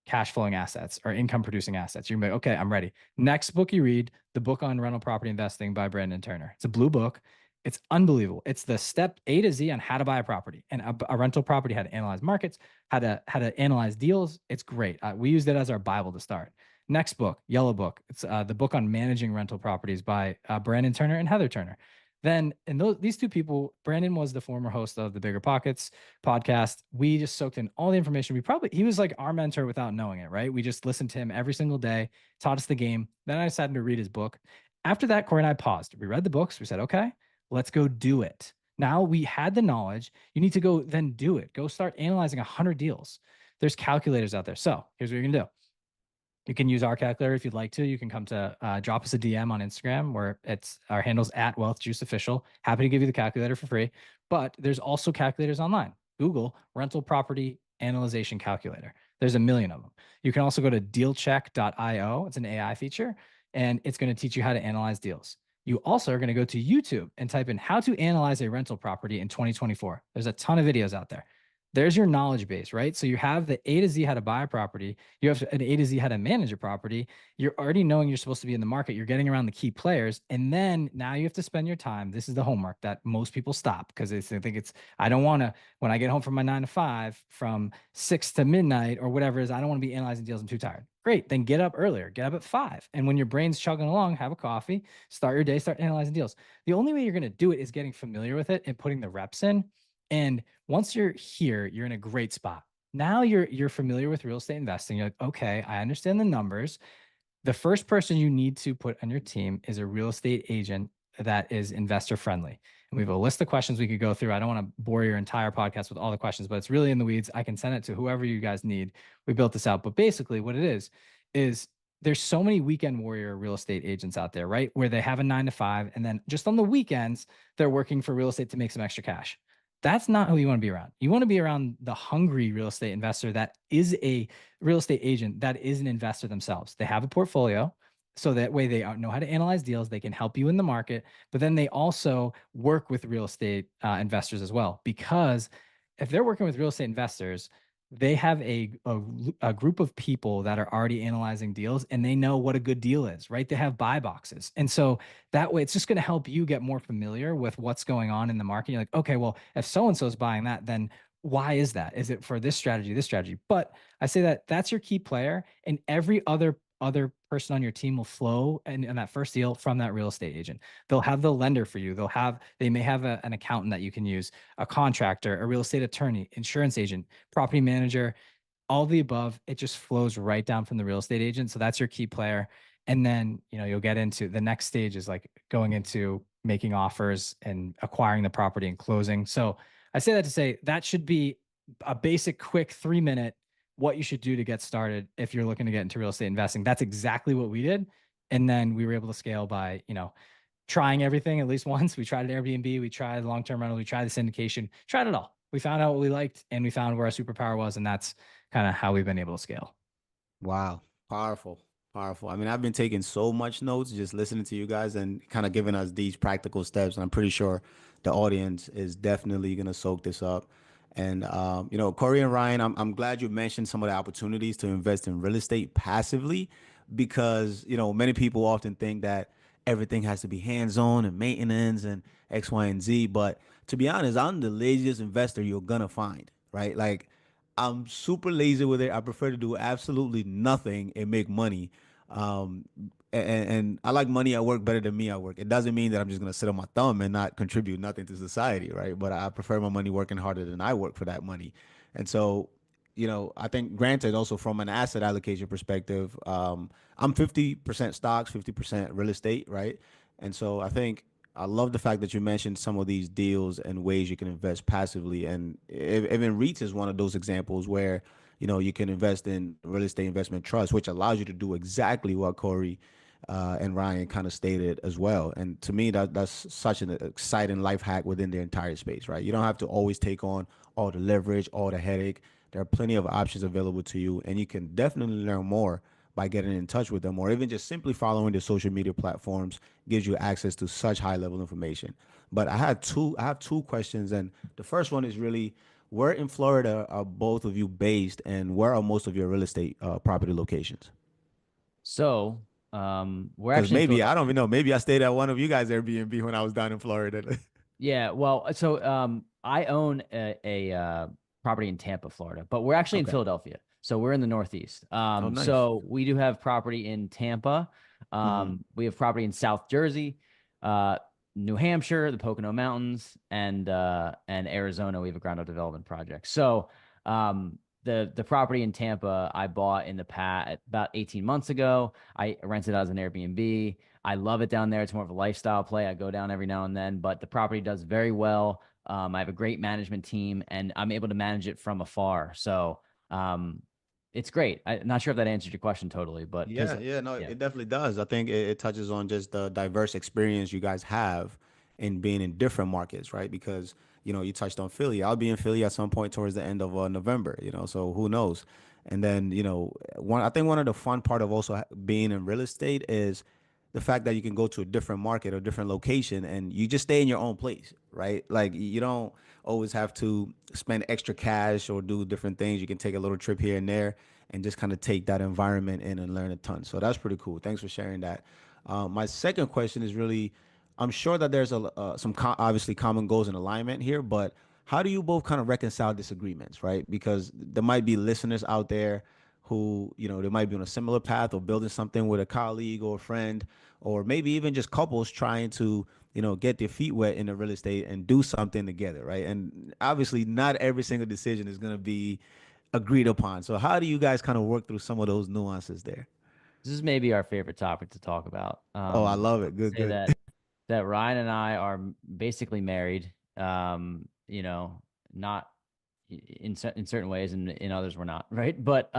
cash flowing assets or income producing assets. You're gonna be like, okay, I'm ready. Next book you read, the book on rental property investing by Brandon Turner. It's a blue book. It's unbelievable. It's the step A to Z on how to buy a property and a rental property, how to analyze markets, how to analyze deals. It's great. We used it as our Bible to start. Next book, Yellow Book. It's the book on managing rental properties by Brandon Turner and Heather Turner. Then, and these two people, Brandon was the former host of the Bigger Pockets podcast. We just soaked in all the information. He was like our mentor without knowing it, right? We just listened to him every single day, taught us the game. Then I decided to read his book. After that, Corey and I paused. We read the books. We said, okay, let's go do it. Now we had the knowledge. You need to go then do it. Go start analyzing 100 deals. There's calculators out there. So here's what you're going to do. You can use our calculator if you'd like to. You can come to drop us a DM on Instagram where it's our handles at Wealth Juice Official. Happy to give you the calculator for free. But there's also calculators online. Google rental property analyzation calculator. There's a million of them. You can also go to dealcheck.io. It's an AI feature, and it's going to teach you how to analyze deals. You also are going to go to YouTube and type in how to analyze a rental property in 2024. There's a ton of videos out there. There's your knowledge base, right? So you have the A to Z how to buy a property. You have an A to Z how to manage a property. You're already knowing you're supposed to be in the market. You're getting around the key players. And then now you have to spend your time. This is the homework that most people stop because they think I don't want to, when I get home from my 9 to 5 from 6 to midnight or whatever it is, I don't want to be analyzing deals. I'm too tired. Great. Then get up earlier, get up at 5. And when your brain's chugging along, have a coffee, start your day, start analyzing deals. The only way you're going to do it is getting familiar with it and putting the reps in. And once you're here, you're in a great spot. Now you're familiar with real estate investing. You're like, okay, I understand the numbers. The first person you need to put on your team is a real estate agent that is investor friendly. And we have a list of questions we could go through. I don't want to bore your entire podcast with all the questions, but it's really in the weeds. I can send it to whoever you guys need. We built this out. But basically what it is there's so many weekend warrior real estate agents out there, right? Where they have a 9 to 5 and then just on the weekends, they're working for real estate to make some extra cash. That's not who you want to be around. You want to be around the hungry real estate investor that is a real estate agent that is an investor themselves. They have a portfolio. So that way they know how to analyze deals. They can help you in the market, but then they also work with real estate investors as well. Because if they're working with real estate investors, they have a group of people that are already analyzing deals and they know what a good deal is, right? They have buy boxes. And so that way it's just going to help you get more familiar with what's going on in the market. You're like, okay, well, if so-and-so is buying that, then why is that? Is it for this strategy, this strategy? But I say that that's your key player and every other person on your team will flow in that first deal from that real estate agent. They'll have the lender for you. They may have an accountant that you can use, a contractor, a real estate attorney, insurance agent, property manager, all the above. It just flows right down from the real estate agent. So that's your key player. And then, you'll get into the next stage is like going into making offers and acquiring the property and closing. So I say that to say that should be a basic, quick 3-minute what you should do to get started if you're looking to get into real estate investing. That's exactly what we did. And then we were able to scale by, trying everything at least once. We tried an Airbnb, we tried long-term rental, we tried the syndication, tried it all. We found out what we liked and we found where our superpower was. And that's kind of how we've been able to scale. Wow. Powerful. Powerful. I mean, I've been taking so much notes just listening to you guys and kind of giving us these practical steps. And I'm pretty sure the audience is definitely going to soak this up. And, Corey and Ryan, I'm glad you mentioned some of the opportunities to invest in real estate passively because, many people often think that everything has to be hands-on and maintenance and X, Y, and Z. But to be honest, I'm the laziest investor you're going to find, right? Like, I'm super lazy with it. I prefer to do absolutely nothing and make money. Um, and I like money at work better than me at work. It doesn't mean that I'm just gonna sit on my thumb and not contribute nothing to society, right? But I prefer my money working harder than I work for that money. And so, I think granted also from an asset allocation perspective, I'm 50% stocks, 50% real estate, right? And so I love the fact that you mentioned some of these deals and ways you can invest passively. And even REITs is one of those examples where, you can invest in real estate investment trust, which allows you to do exactly what Corey and Ryan kind of stated as well. And to me, that's such an exciting life hack within the entire space, right? You don't have to always take on all the leverage, all the headache. There are plenty of options available to you, and you can definitely learn more by getting in touch with them or even just simply following the social media platforms gives you access to such high level information. But I have two questions. And the first one is really, where in Florida are both of you based and where are most of your real estate property locations? So we're Because actually in maybe, I Philadelphia. don't even know, maybe I stayed at one of you guys' Airbnb when I was down in Florida. Yeah, well, so I own a property in Tampa, Florida, but we're actually in Okay. Philadelphia. So we're in the Northeast. Oh, nice. So we do have property in Tampa. Hmm. We have property in South Jersey, uh, New Hampshire, the Pocono Mountains, and Arizona. We have a ground up development project. So the property in Tampa I bought in the past about 18 months ago. I rented out as an Airbnb. I love it down there. It's more of a lifestyle play. I go down every now and then, but the property does very well. I have a great management team, and I'm able to manage it from afar. So it's great. I'm not sure if that answered your question totally, but because Yeah, no, yeah, it definitely does. I think it touches on just the diverse experience you guys have in being in different markets, right? Because, you touched on Philly. I'll be in Philly at some point towards the end of November, so who knows? And then, I think one of the fun part of also being in real estate is the fact that you can go to a different market or different location and you just stay in your own place, right? Like you don't always have to spend extra cash or do different things. You can take a little trip here and there and just kind of take that environment in and learn a ton. So that's pretty cool. Thanks for sharing that. My second question is really, I'm sure that there's obviously common goals and alignment here, but how do you both kind of reconcile disagreements, right? Because there might be listeners out there who, they might be on a similar path or building something with a colleague or a friend, or maybe even just couples trying to, get their feet wet in the real estate and do something together, right? And obviously, not every single decision is going to be agreed upon. So, how do you guys kind of work through some of those nuances there? this is maybe our favorite topic to talk about. Oh, I love I it. would Good, say good. that Ryan and I are basically married. Not in certain ways, and in others we're not, right? But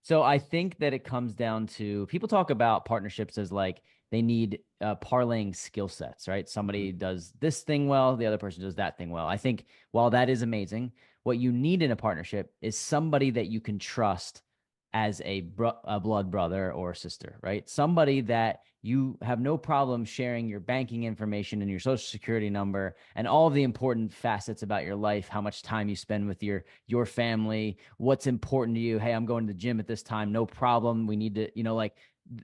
so I think that it comes down to people talk about partnerships as like they need parlaying skill sets, right? Somebody does this thing well, the other person does that thing well. I think while that is amazing, what you need in a partnership is somebody that you can trust as a blood brother or sister, right? Somebody that you have no problem sharing your banking information and your social security number and all of the important facets about your life, how much time you spend with your family, what's important to you. Hey, I'm going to the gym at this time, no problem. We need to,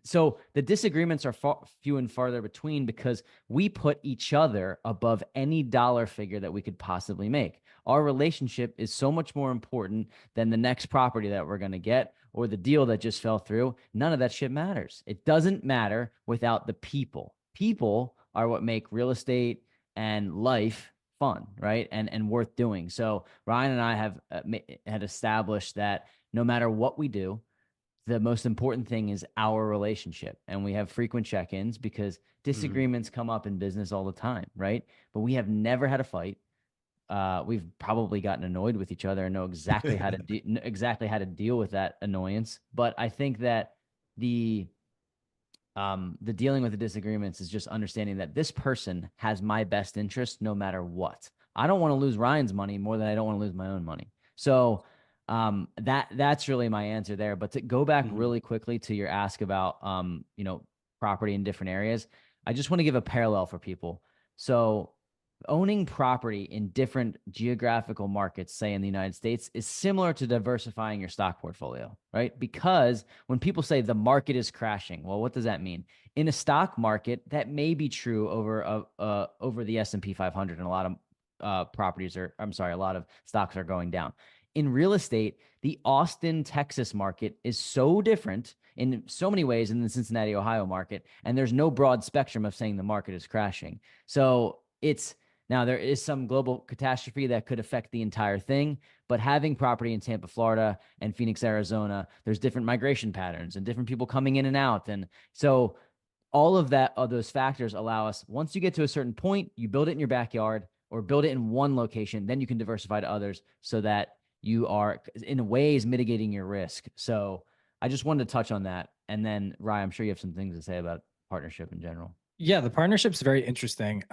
so the disagreements are few and farther between because we put each other above any dollar figure that we could possibly make. Our relationship is so much more important than the next property that we're going to get or the deal that just fell through. None of that shit matters. It doesn't matter without the people. People are what make real estate and life fun, right? And worth doing. So Ryan and I have had established that no matter what we do, the most important thing is our relationship. And we have frequent check-ins because Mhm. disagreements come up in business all the time, right? But we have never had a fight. We've probably gotten annoyed with each other and know exactly how to exactly how to deal with that annoyance. But I think that the the dealing with the disagreements is just understanding that this person has my best interest no matter what. I don't want to lose Ryan's money more than I don't want to lose my own money. So that's really my answer there. But to go back Mhm. really quickly to your ask about property in different areas, I just want to give a parallel for people. So owning property in different geographical markets, say in the United States, is similar to diversifying your stock portfolio, right? Because when people say the market is crashing, well, what does that mean? In a stock market, that may be true over the S&P 500, and a lot of a lot of stocks are going down. In real estate, the Austin, Texas market is so different in so many ways in the Cincinnati, Ohio market, and there's no broad spectrum of saying the market is crashing. So it's now, there is some global catastrophe that could affect the entire thing, but having property in Tampa, Florida and Phoenix, Arizona, there's different migration patterns and different people coming in and out. And so all of those factors allow us, once you get to a certain point, you build it in your backyard or build it in one location, then you can diversify to others so that you are in ways mitigating your risk. So I just wanted to touch on that. And then Ryan, I'm sure you have some things to say about partnership in general. Yeah, the partnership's very interesting.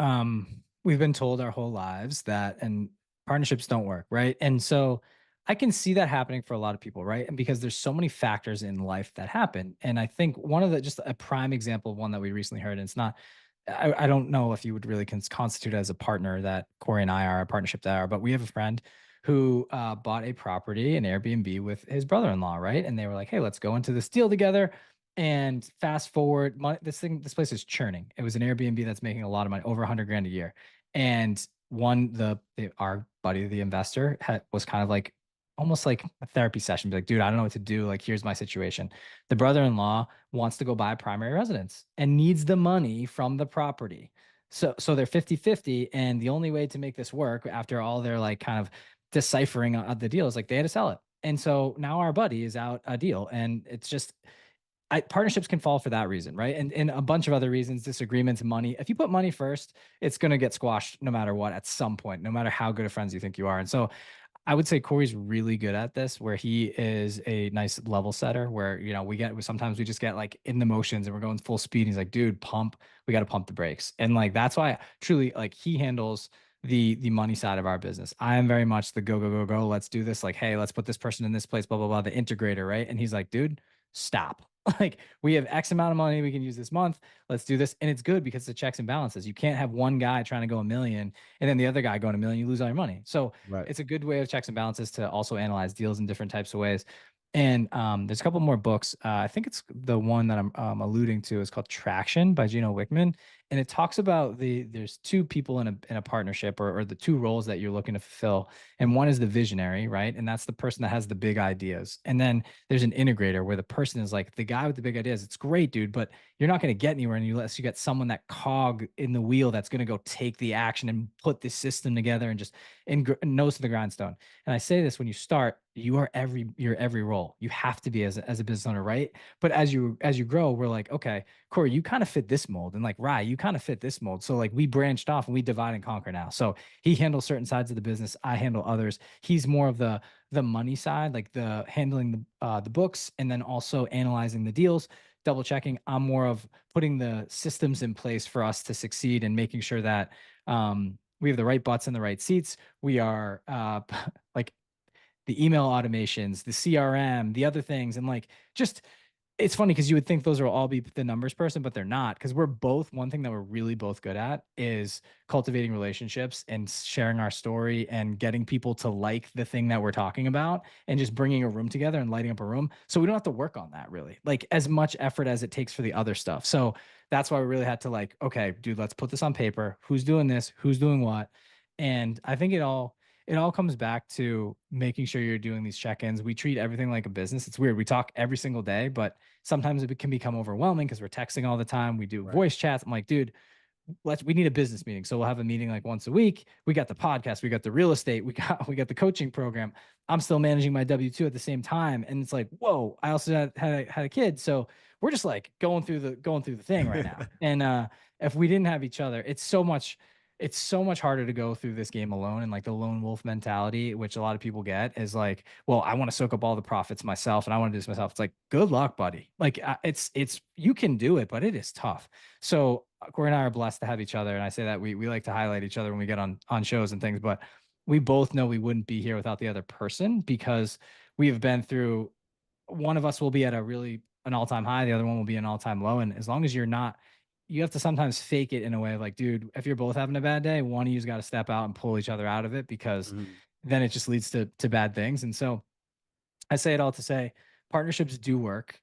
We've been told our whole lives that and partnerships don't work, right? And so I can see that happening for a lot of people, right? And because there's so many factors in life that happen. And I think one of the just a prime example of one that we recently heard, and it's not I don't know if you would really constitute as a partner that Corey and I are a partnership that are, but we have a friend who bought a property, an Airbnb with his brother-in-law, right? And they were like, hey, let's go into this deal together. And fast forward, this place is churning. It was an Airbnb that's making a lot of money, over 100 grand a year. And our buddy, the investor, was kind of like almost like a therapy session. Be like, dude, I don't know what to do. Like, here's my situation. The brother-in-law wants to go buy a primary residence and needs the money from the property. So they're 50-50. And the only way to make this work after all their like kind of deciphering of the deal is like they had to sell it. And so now our buddy is out a deal. And it's just partnerships can fall for that reason, right? And a bunch of other reasons, disagreements, money. If you put money first, it's going to get squashed no matter what at some point, no matter how good of friends you think you are. And so I would say Corey's really good at this, where he is a nice level setter, where, you know, sometimes we just get like in the motions and we're going full speed. He's like, dude, we got to pump the brakes. And like, that's why truly like he handles the money side of our business. I am very much the go, go, go, go. Let's do this. Like, hey, let's put this person in this place, blah, blah, blah, the integrator. Right. And he's like, dude, stop. Like, we have X amount of money we can use this month. Let's do this. And it's good because the checks and balances. You can't have one guy trying to go a million and then the other guy going a million, you lose all your money. So Right. it's a good way of checks and balances to also analyze deals in different types of ways. And there's a couple more books. I think it's the one that I'm alluding to is called Traction by Gino Wickman. And it talks about there's two people in a partnership, or the two roles that you're looking to fulfill. And one is the visionary, right? And that's the person that has the big ideas. And then there's an integrator where the person is like the guy with the big ideas. It's great, dude, but you're not going to get anywhere unless you get someone, that cog in the wheel, that's going to go take the action and put this system together and just nose to the grindstone. And I say this, when you start, you're every role. You have to be as a business owner, right? But as you grow, we're like, okay, Corey, you kind of fit this mold, and like Rye, you kind of fit this mold. So like we branched off and we divide and conquer now. So he handles certain sides of the business, I handle others. He's more of the money side, like the handling the books, and then also analyzing the deals, double checking. I'm more of putting the systems in place for us to succeed and making sure that we have the right butts in the right seats. We are like the email automations, the CRM, the other things. And like, just, it's funny because you would think those will all be the numbers person, but they're not. Because we're both, one thing that we're really both good at is cultivating relationships and sharing our story and getting people to like the thing that we're talking about, and just bringing a room together and lighting up a room. So we don't have to work on that really, like as much effort as it takes for the other stuff. So that's why we really had to like, okay, dude, let's put this on paper. Who's doing this? Who's doing what? And I think it all comes back to making sure you're doing these check-ins. We treat everything like a business. It's weird. We talk every single day, but sometimes it can become overwhelming because we're texting all the time. We do voice chats. I'm like, dude, we need a business meeting. So we'll have a meeting like once a week. We got the podcast, we got the real estate, we got the coaching program. I'm still managing my W-2 at the same time. And it's like, whoa, I also had a kid. So we're just like going through the thing right now. And if we didn't have each other, it's so much harder to go through this game alone. And like the lone wolf mentality, which a lot of people get, is like, well, I want to soak up all the profits myself and I want to do this myself. It's like, good luck, buddy. Like it's you can do it, but it is tough. So Corey and I are blessed to have each other. And I say that we like to highlight each other when we get on shows and things, but we both know we wouldn't be here without the other person, because we have been through, one of us will be at an all-time high, the other one will be an all-time low. And as long as you have to sometimes fake it in a way like, dude, if you're both having a bad day, one of you's got to step out and pull each other out of it, because then it just leads to bad things. And so I say it all to say partnerships do work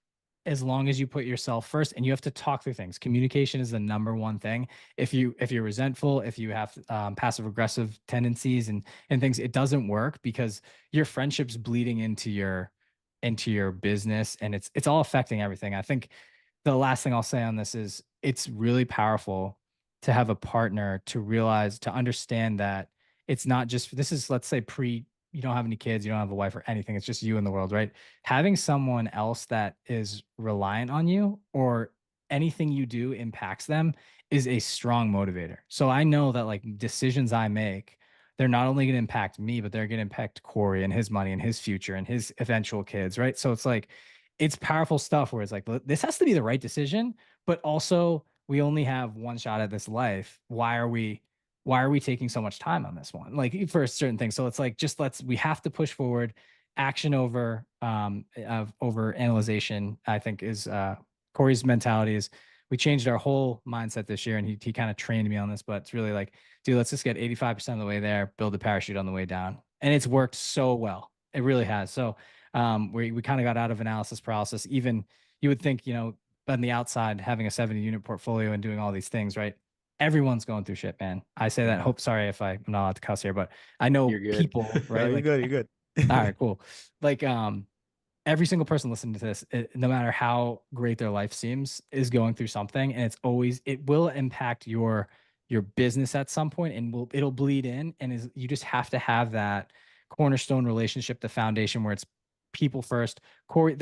as long as you put yourself first, and you have to talk through things. Communication is the number one thing. If you're resentful, if you have passive aggressive tendencies and things, it doesn't work, because your friendship's bleeding into your business, and it's all affecting everything. I think the last thing I'll say on this is it's really powerful to have a partner, to understand that it's not just, this is, let's say, you don't have any kids, you don't have a wife or anything. It's just you in the world, right? Having someone else that is reliant on you, or anything you do impacts them, is a strong motivator. So I know that like decisions I make, they're not only going to impact me, but they're going to impact Corey and his money and his future and his eventual kids, right? So it's like, it's powerful stuff where it's like, this has to be the right decision, but also we only have one shot at this life. Why are we taking so much time on this one? Like for a certain thing. So it's like, just we have to push forward. Action over analyzation, I think, is Corey's mentality. Is we changed our whole mindset this year, and he kind of trained me on this, but it's really like, dude, let's just get 85% of the way there, build a parachute on the way down. And it's worked so well. It really has. So we kind of got out of analysis paralysis. Even you would think, on the outside, having a 70 unit portfolio and doing all these things, right? everyone's going through shit, man. I say that. Yeah. Hope, sorry if I'm not allowed to cuss here, but I know You're good. people, No, right? you're Like, good. You're good. all right, cool. Like, every single person listening to this, no matter how great their life seems, is going through something, and it will impact your business at some point, and it'll bleed in, and you just have to have that cornerstone relationship, the foundation where it's people first. Corey,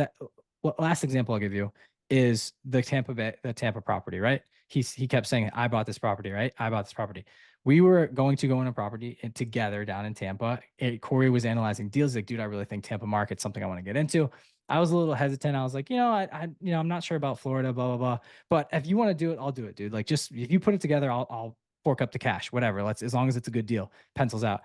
last example I'll give you is the Tampa property, right? He kept saying, "I bought this property, right? I bought this property." We were going to go on a property together down in Tampa. Corey was analyzing deals. Like, dude, I really think Tampa market's something I want to get into. I was a little hesitant. I was like, I'm not sure about Florida, blah, blah, blah. But if you want to do it, I'll do it, dude. Like, just if you put it together, I'll fork up the cash, whatever. As long as it's a good deal, pencils out.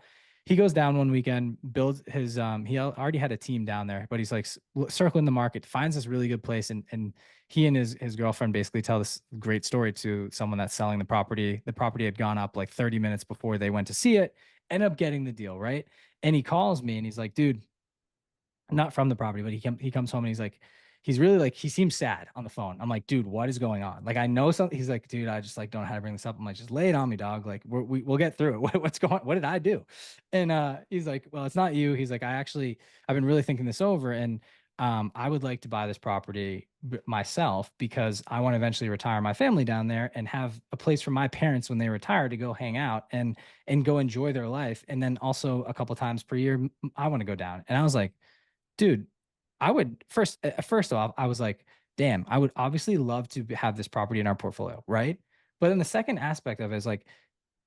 He goes down one weekend, builds his, he already had a team down there, but he's like circling the market, finds this really good place. And he and his girlfriend basically tell this great story to someone that's selling the property. The property had gone up like 30 minutes before they went to see it, end up getting the deal, right? And he calls me and he's like, dude, not from the property, but he comes home and he's like, he's really like, he seems sad on the phone. I'm like, dude, what is going on? Like, I know something. He's like, dude, I just like don't know how to bring this up. I'm like, just lay it on me, dog. Like, we'll get through it. What's going on? What did I do? And he's like, well, it's not you. He's like, I've been really thinking this over, and I would like to buy this property myself because I want to eventually retire my family down there and have a place for my parents when they retire to go hang out and go enjoy their life. And then also a couple times per year, I want to go down. And I was like, dude, I would first off, I was like, damn, I would obviously love to have this property in our portfolio, right? But then the second aspect of it is like,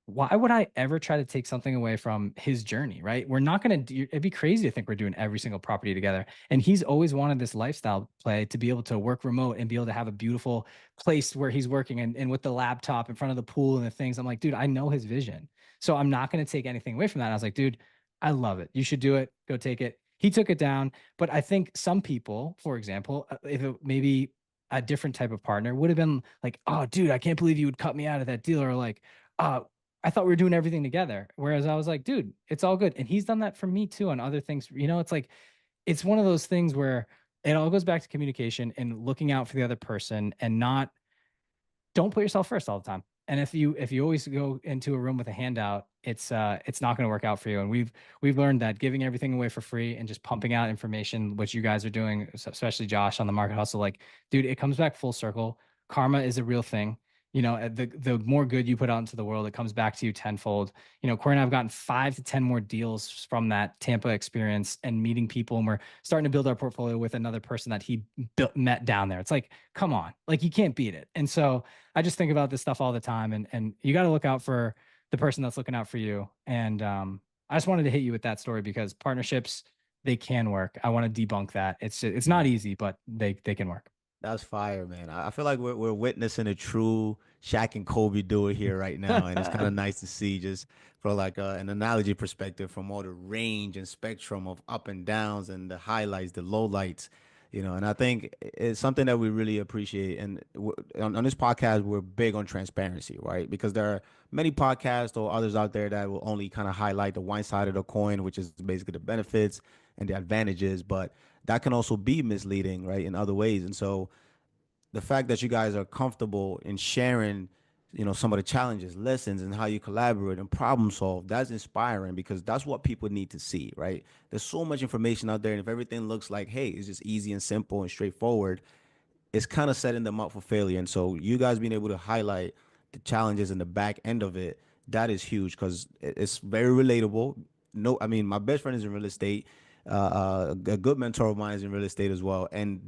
why would I ever try to take something away from his journey, right? We're not going to do, it'd be crazy to think we're doing every single property together. And he's always wanted this lifestyle play to be able to work remote and be able to have a beautiful place where he's working and with the laptop in front of the pool and the things. I'm like, dude, I know his vision. So I'm not going to take anything away from that. I was like, dude, I love it. You should do it. Go take it. He took it down. But I think some people, for example, if it maybe a different type of partner would have been like, oh, dude, I can't believe you would cut me out of that deal. Or like, I thought we were doing everything together. Whereas I was like, dude, it's all good. And he's done that for me too on other things. It's like, it's one of those things where it all goes back to communication and looking out for the other person and don't put yourself first all the time. And if you always go into a room with a handout, it's not going to work out for you. And we've learned that giving everything away for free and just pumping out information, which you guys are doing, especially Josh on the Market Hustle, like, dude, it comes back full circle. Karma is a real thing. The more good you put out into the world, it comes back to you tenfold. Corey and I have gotten 5 to 10 more deals from that Tampa experience and meeting people, and we're starting to build our portfolio with another person that he met down there. It's like, come on, like you can't beat it. And so I just think about this stuff all the time, and you got to look out for the person that's looking out for you. And I just wanted to hit you with that story because partnerships, they can work. I want to debunk that. It's not easy, but they can work. That's fire, man. I feel like we're witnessing a true Shaq and Kobe duo here right now, and it's kind of nice to see just for like an analogy perspective from all the range and spectrum of up and downs and the highlights, the lowlights, And I think it's something that we really appreciate. And on this podcast, we're big on transparency, right? Because there are many podcasts or others out there that will only kind of highlight the one side of the coin, which is basically the benefits and the advantages, but that can also be misleading, right, in other ways. And so the fact that you guys are comfortable in sharing, some of the challenges, lessons, and how you collaborate and problem solve, that's inspiring because that's what people need to see, right? There's so much information out there, and if everything looks like, hey, it's just easy and simple and straightforward, it's kind of setting them up for failure. And so you guys being able to highlight the challenges in the back end of it, that is huge because it's very relatable. No, I mean, my best friend is in real estate. A good mentor of mine is in real estate as well. And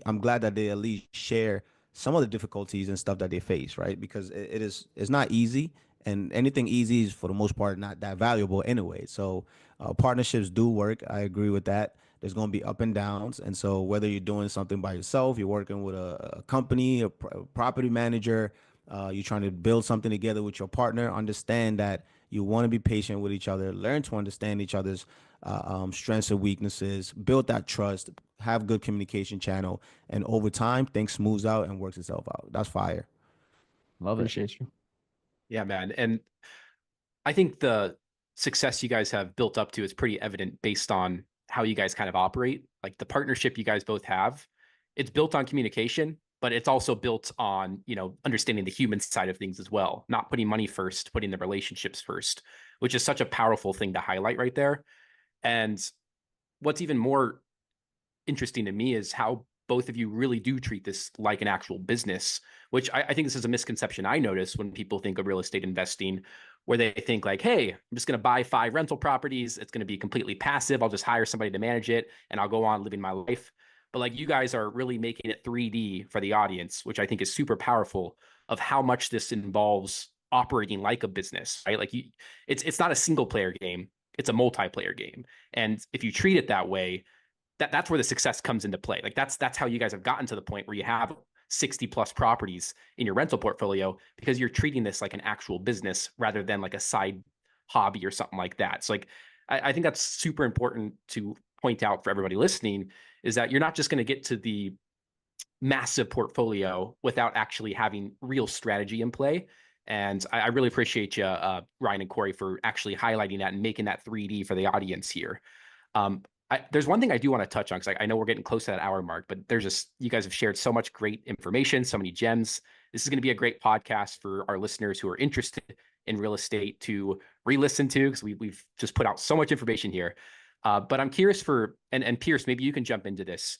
I'm glad that they at least share some of the difficulties and stuff that they face, right? Because it's not easy. And anything easy is for the most part not that valuable anyway. So partnerships do work. I agree with that. There's going to be up and downs. And so whether you're doing something by yourself, you're working with a company, a property manager, you're trying to build something together with your partner, understand that you want to be patient with each other, learn to understand each other's strengths and weaknesses, build that trust, have good communication channel. And over time, things smooths out and works itself out. That's fire. Love it. Appreciate you. Yeah, man. And I think the success you guys have built up to is pretty evident based on how you guys kind of operate. Like the partnership you guys both have, it's built on communication, but it's also built on, understanding the human side of things as well, not putting money first, putting the relationships first, which is such a powerful thing to highlight right there. And what's even more interesting to me is how both of you really do treat this like an actual business, which I think this is a misconception I notice when people think of real estate investing, where they think like, hey, I'm just going to buy 5 rental properties. It's going to be completely passive. I'll just hire somebody to manage it and I'll go on living my life. But like, you guys are really making it 3D for the audience, which I think is super powerful of how much this involves operating like a business, right? Like it's not a single player game. It's a multiplayer game. And if you treat it that way, that's where the success comes into play. Like that's how you guys have gotten to the point where you have 60 plus properties in your rental portfolio, because you're treating this like an actual business rather than like a side hobby or something like that. So like, I think that's super important to point out for everybody listening, is that you're not just going to get to the massive portfolio without actually having real strategy in play. And I really appreciate you, Ryan and Corey, for actually highlighting that and making that 3D for the audience here. There's one thing I do want to touch on, because I know we're getting close to that hour mark, but there's just, you guys have shared so much great information, so many gems. This is going to be a great podcast for our listeners who are interested in real estate to re-listen to, because we've just put out so much information here. But I'm curious and Pierce, maybe you can jump into this.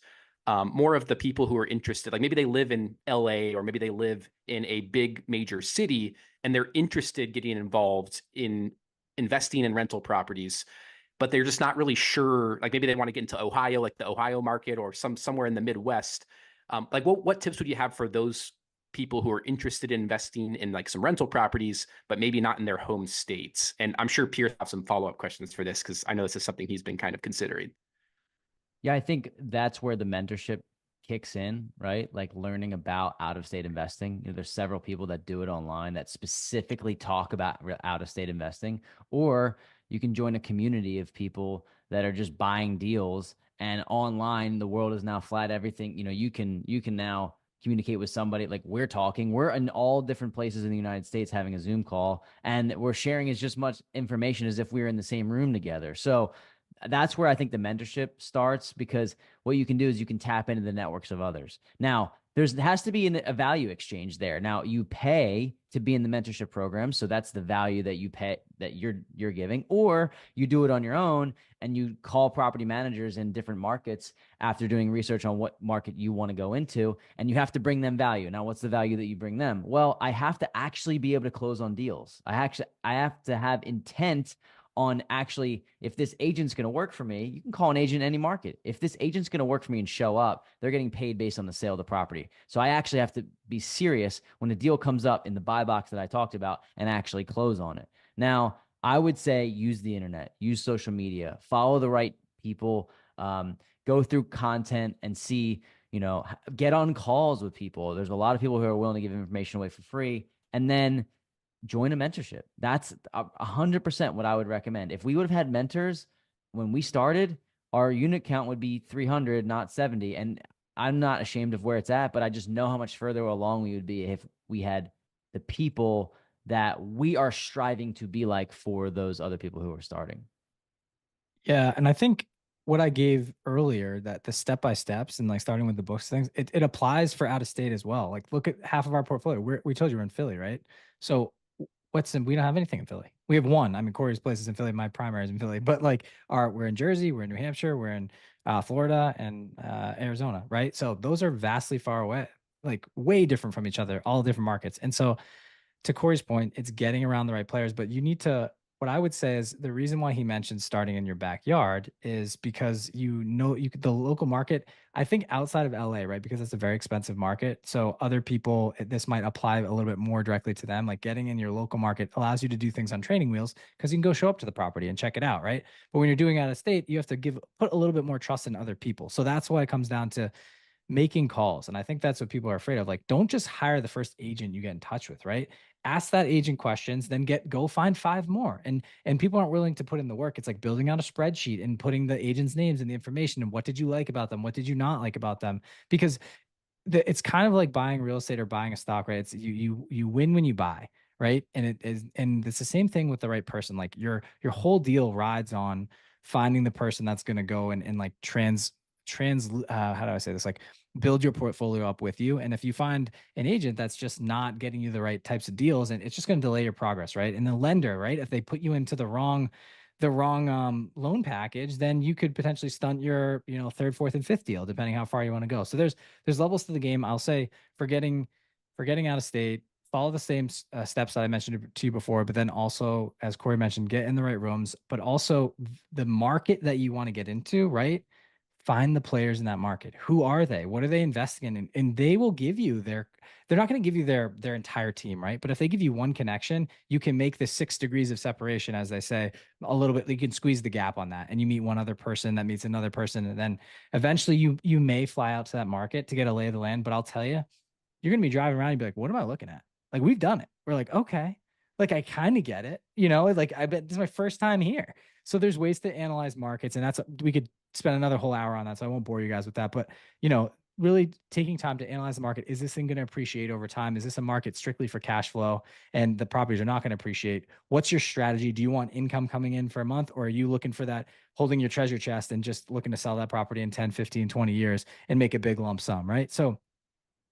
More of the people who are interested, like maybe they live in LA or maybe they live in a big major city and they're interested getting involved in investing in rental properties, but they're just not really sure. Like maybe they want to get into Ohio, like the Ohio market, or somewhere in the Midwest. Like what tips would you have for those people who are interested in investing in like some rental properties, but maybe not in their home states? And I'm sure Pierce have some follow-up questions for this, because I know this is something he's been kind of considering. Yeah, I think that's where the mentorship kicks in, right? Like learning about out-of-state investing. There's several people that do it online that specifically talk about out-of-state investing, or you can join a community of people that are just buying deals. And online, the world is now flat. Everything, you can now communicate with somebody like we're talking. We're in all different places in the United States having a Zoom call, and we're sharing as just much information as if we were in the same room together. So that's where I think the mentorship starts, because what you can do is you can tap into the networks of others. Now, there has to be a value exchange there. Now, you pay to be in the mentorship program, so that's the value that you pay, that you're giving, or you do it on your own and you call property managers in different markets after doing research on what market you want to go into, and you have to bring them value. Now, what's the value that you bring them? Well, I have to actually be able to close on deals. I have to have intent on actually, if this agent's going to work for me. You can call an agent in any market. If this agent's going to work for me and show up, they're getting paid based on the sale of the property. So I actually have to be serious when the deal comes up in the buy box that I talked about and actually close on it. Now, I would say use the internet, use social media, follow the right people, go through content and see, get on calls with people. There's a lot of people who are willing to give information away for free. And then join a mentorship. That's 100% what I would recommend. If we would have had mentors when we started, our unit count would be 300, not 70. And I'm not ashamed of where it's at, but I just know how much further along we would be if we had the people that we are striving to be like for those other people who are starting. Yeah. And I think what I gave earlier, that the step-by-steps and like starting with the books things, it applies for out of state as well. Like look at half of our portfolio. We told you we're in Philly, right? So we don't have anything in Philly. We have one. I mean, Corey's place is in Philly. My primary is in Philly, but like we're in Jersey, we're in New Hampshire, we're in Florida and Arizona, right? So those are vastly far away, like way different from each other, all different markets. And so to Corey's point, it's getting around the right players, but you need to, what I would say is the reason why he mentioned starting in your backyard is because the local market, I think outside of LA, right? Because it's a very expensive market. So other people, this might apply a little bit more directly to them. Like getting in your local market allows you to do things on training wheels because you can go show up to the property and check it out, right? But when you're doing out of state, you have to put a little bit more trust in other people. So that's why it comes down to making calls. And I think that's what people are afraid of. Like, don't just hire the first agent you get in touch with, right? Ask that agent questions, then go find 5 more. And people aren't willing to put in the work. It's like building out a spreadsheet and putting the agent's names and the information and what did you like about them? What did you not like about them? Because it's kind of like buying real estate or buying a stock, right? It's you win when you buy, right? And it's the same thing with the right person. Like your whole deal rides on finding the person that's going to go and like how do I say this? Like build your portfolio up with you. And if you find an agent that's just not getting you the right types of deals, and it's just going to delay your progress, right? And the lender, right, if they put you into the wrong loan package, then you could potentially stunt your, third, fourth, and fifth deal, depending how far you want to go. So there's levels to the game. I'll say for getting out of state, follow the same steps that I mentioned to you before, but then also, as Corey mentioned, get in the right rooms, but also the market that you want to get into, right? Find the players in that market. Who are they? What are they investing in? And they will give you they're not going to give you their entire team, right? But if they give you one connection, you can make the 6 degrees of separation, as they say, a little bit. You can squeeze the gap on that, and you meet one other person that meets another person, and then eventually you may fly out to that market to get a lay of the land. But I'll tell you, you're going to be driving around and be like, what am I looking at? Like, we've done it. We're like, okay, like I kind of get it, like I bet this is my first time here. So there's ways to analyze markets, and we could spend another whole hour on that. So I won't bore you guys with that, but really taking time to analyze the market. Is this thing going to appreciate over time? Is this a market strictly for cash flow and the properties are not going to appreciate? What's your strategy? Do you want income coming in for a month, or are you looking for that, holding your treasure chest and just looking to sell that property in 10, 15, 20 years and make a big lump sum, right? So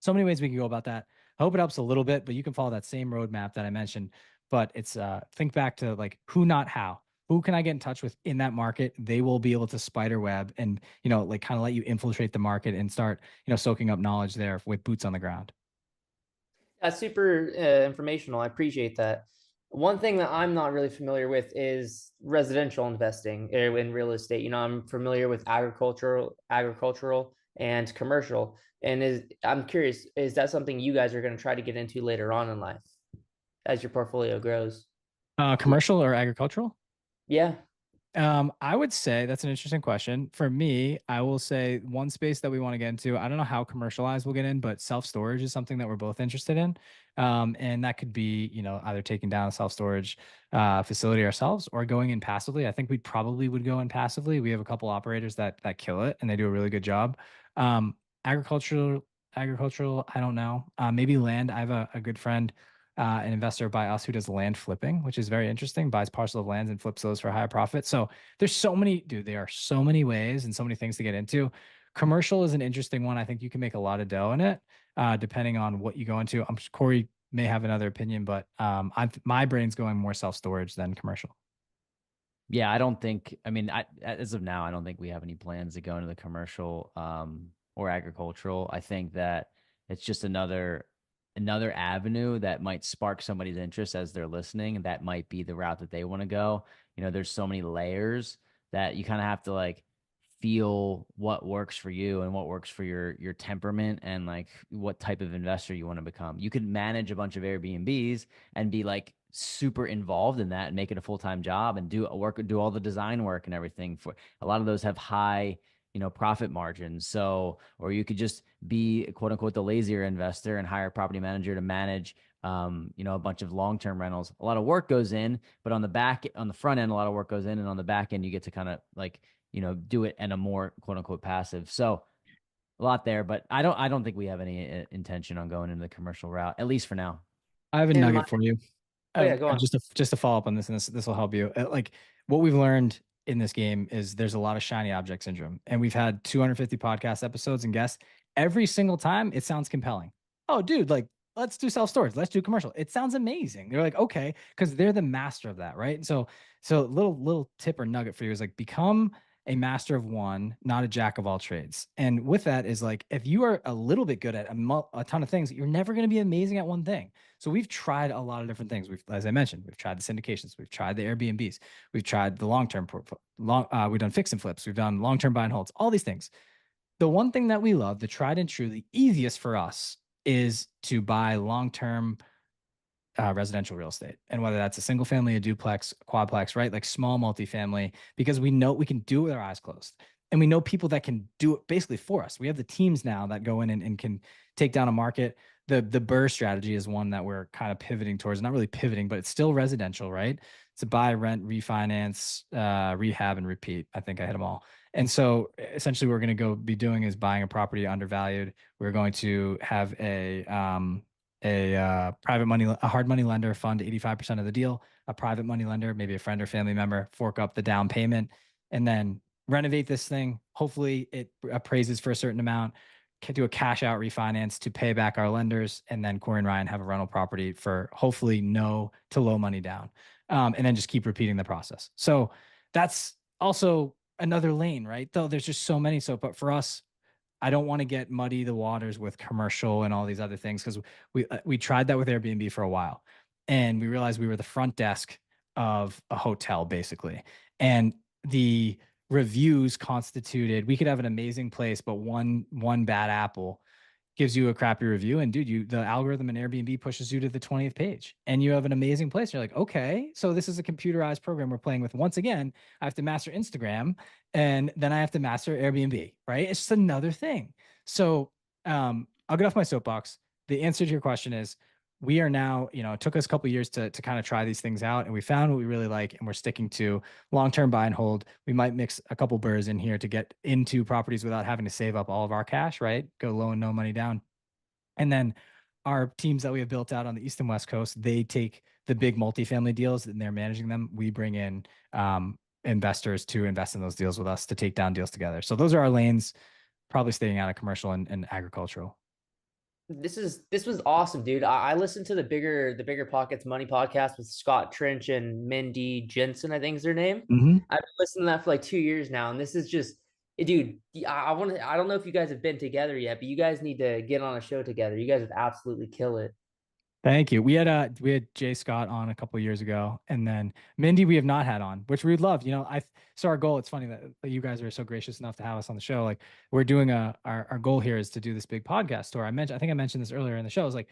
many ways we can go about that. I hope it helps a little bit, but you can follow that same roadmap that I mentioned. But it's think back to like who, not how. Who can I get in touch with in that market? They will be able to spider web and like kind of let you infiltrate the market and start soaking up knowledge there with boots on the ground. That's super informational. I appreciate that. One thing that I'm not really familiar with is residential investing in real estate. I'm familiar with agricultural and commercial. And I'm curious, is that something you guys are going to try to get into later on in life as your portfolio grows? Commercial or agricultural? Yeah. I would say that's an interesting question. For me, I will say one space that we want to get into, I don't know how commercialized we'll get in, but self-storage is something that we're both interested in. And that could be, either taking down a self-storage facility ourselves or going in passively. I think we probably would go in passively. We have a couple operators that kill it and they do a really good job. Agricultural, I don't know. Maybe land. I have a good friend, an investor by us who does land flipping, which is very interesting, buys parcel of lands and flips those for a higher profit. So there are so many ways and so many things to get into. Commercial is an interesting one. I think you can make a lot of dough in it, depending on what you go into. Corey may have another opinion, but my brain's going more self-storage than commercial. Yeah, as of now, I don't think we have any plans to go into the commercial or agricultural. I think that it's just another avenue that might spark somebody's interest as they're listening, and that might be the route that they want to go. There's so many layers that you kind of have to like feel what works for you and what works for your temperament and like what type of investor you want to become. You could manage a bunch of Airbnbs and be like super involved in that and make it a full-time job and do all the design work and everything. For a lot of those have high profit margins. So, or you could just be quote unquote the lazier investor and hire a property manager to manage, a bunch of long-term rentals. A lot of work goes in, but on the front end, a lot of work goes in, and on the back end, you get to kind of like, do it in a more quote unquote passive. So a lot there, but I don't think we have any intention on going into the commercial route, at least for now. I have a nugget for you. Oh yeah, go on. Just to follow up on this, and this will help you. Like what we've learned in this game is there's a lot of shiny object syndrome, and we've had 250 podcast episodes and guests. Every single time, it sounds compelling. Oh, dude, like let's do self storage, let's do commercial. It sounds amazing. They're like, okay, because they're the master of that, right? And so little tip or nugget for you is like become a master of one, not a jack of all trades. And with that is like, if you are a little bit good at a ton of things, you're never going to be amazing at one thing. So we've tried a lot of different things. As I mentioned, we've tried the syndications, we've tried the Airbnbs, we've tried the long-term we've done fix and flips, we've done long-term buy and holds, all these things. The one thing that we love, the tried and true, the easiest for us is to buy long-term residential real estate. And whether that's a single family, a duplex, a quadplex, right? Like small multifamily, because we know we can do it with our eyes closed. And we know people that can do it basically for us. We have the teams now that go in and can take down a market. The BRRRR strategy is one that we're kind of pivoting towards, not really pivoting, but it's still residential, right? It's a buy, rent, refinance, rehab, and repeat. I think I hit them all. And so essentially what we're going to be doing is buying a property undervalued. We're going to have a hard money lender fund 85% of the deal, a private money lender, maybe a friend or family member, fork up the down payment, and then renovate this thing. Hopefully it appraises for a certain amount, do a cash out refinance to pay back our lenders, and then Corey and Ryan have a rental property for hopefully no to low money down, and then just keep repeating the process. So that's also another lane, right? Though there's just so many. So, but for us, I don't want to get muddy the waters with commercial and all these other things, because we tried that with Airbnb for a while, and we realized we were the front desk of a hotel basically, and the reviews constituted, we could have an amazing place, but one bad apple gives you a crappy review, and dude, the algorithm in Airbnb pushes you to the 20th page and you have an amazing place. You're like, okay, so this is a computerized program we're playing with. Once again, I have to master Instagram, and then I have to master Airbnb, right? It's just another thing. So I'll get off my soapbox. The answer to your question is, we are now, it took us a couple of years to kind of try these things out, and we found what we really like, and we're sticking to long-term buy and hold. We might mix a couple burrs in here to get into properties without having to save up all of our cash, right? Go low and no money down. And then our teams that we have built out on the East and West Coast, they take the big multifamily deals and they're managing them. We bring in investors to invest in those deals with us to take down deals together. So those are our lanes, probably staying out of commercial and agricultural. This was awesome, dude. I listened to the bigger pockets money podcast with Scott Trench and Mindy Jensen, I think is their name. Mm-hmm. I've been listening to that for like 2 years now, and this is just, dude. I don't know if you guys have been together yet, but you guys need to get on a show together. You guys would absolutely kill it. Thank you. We had Jay Scott on a couple of years ago, and then Mindy we have not had on, which we'd love. So our goal. It's funny that you guys are so gracious enough to have us on the show. Like, we're doing our goal here is to do this big podcast tour. I think I mentioned this earlier in the show. It's like,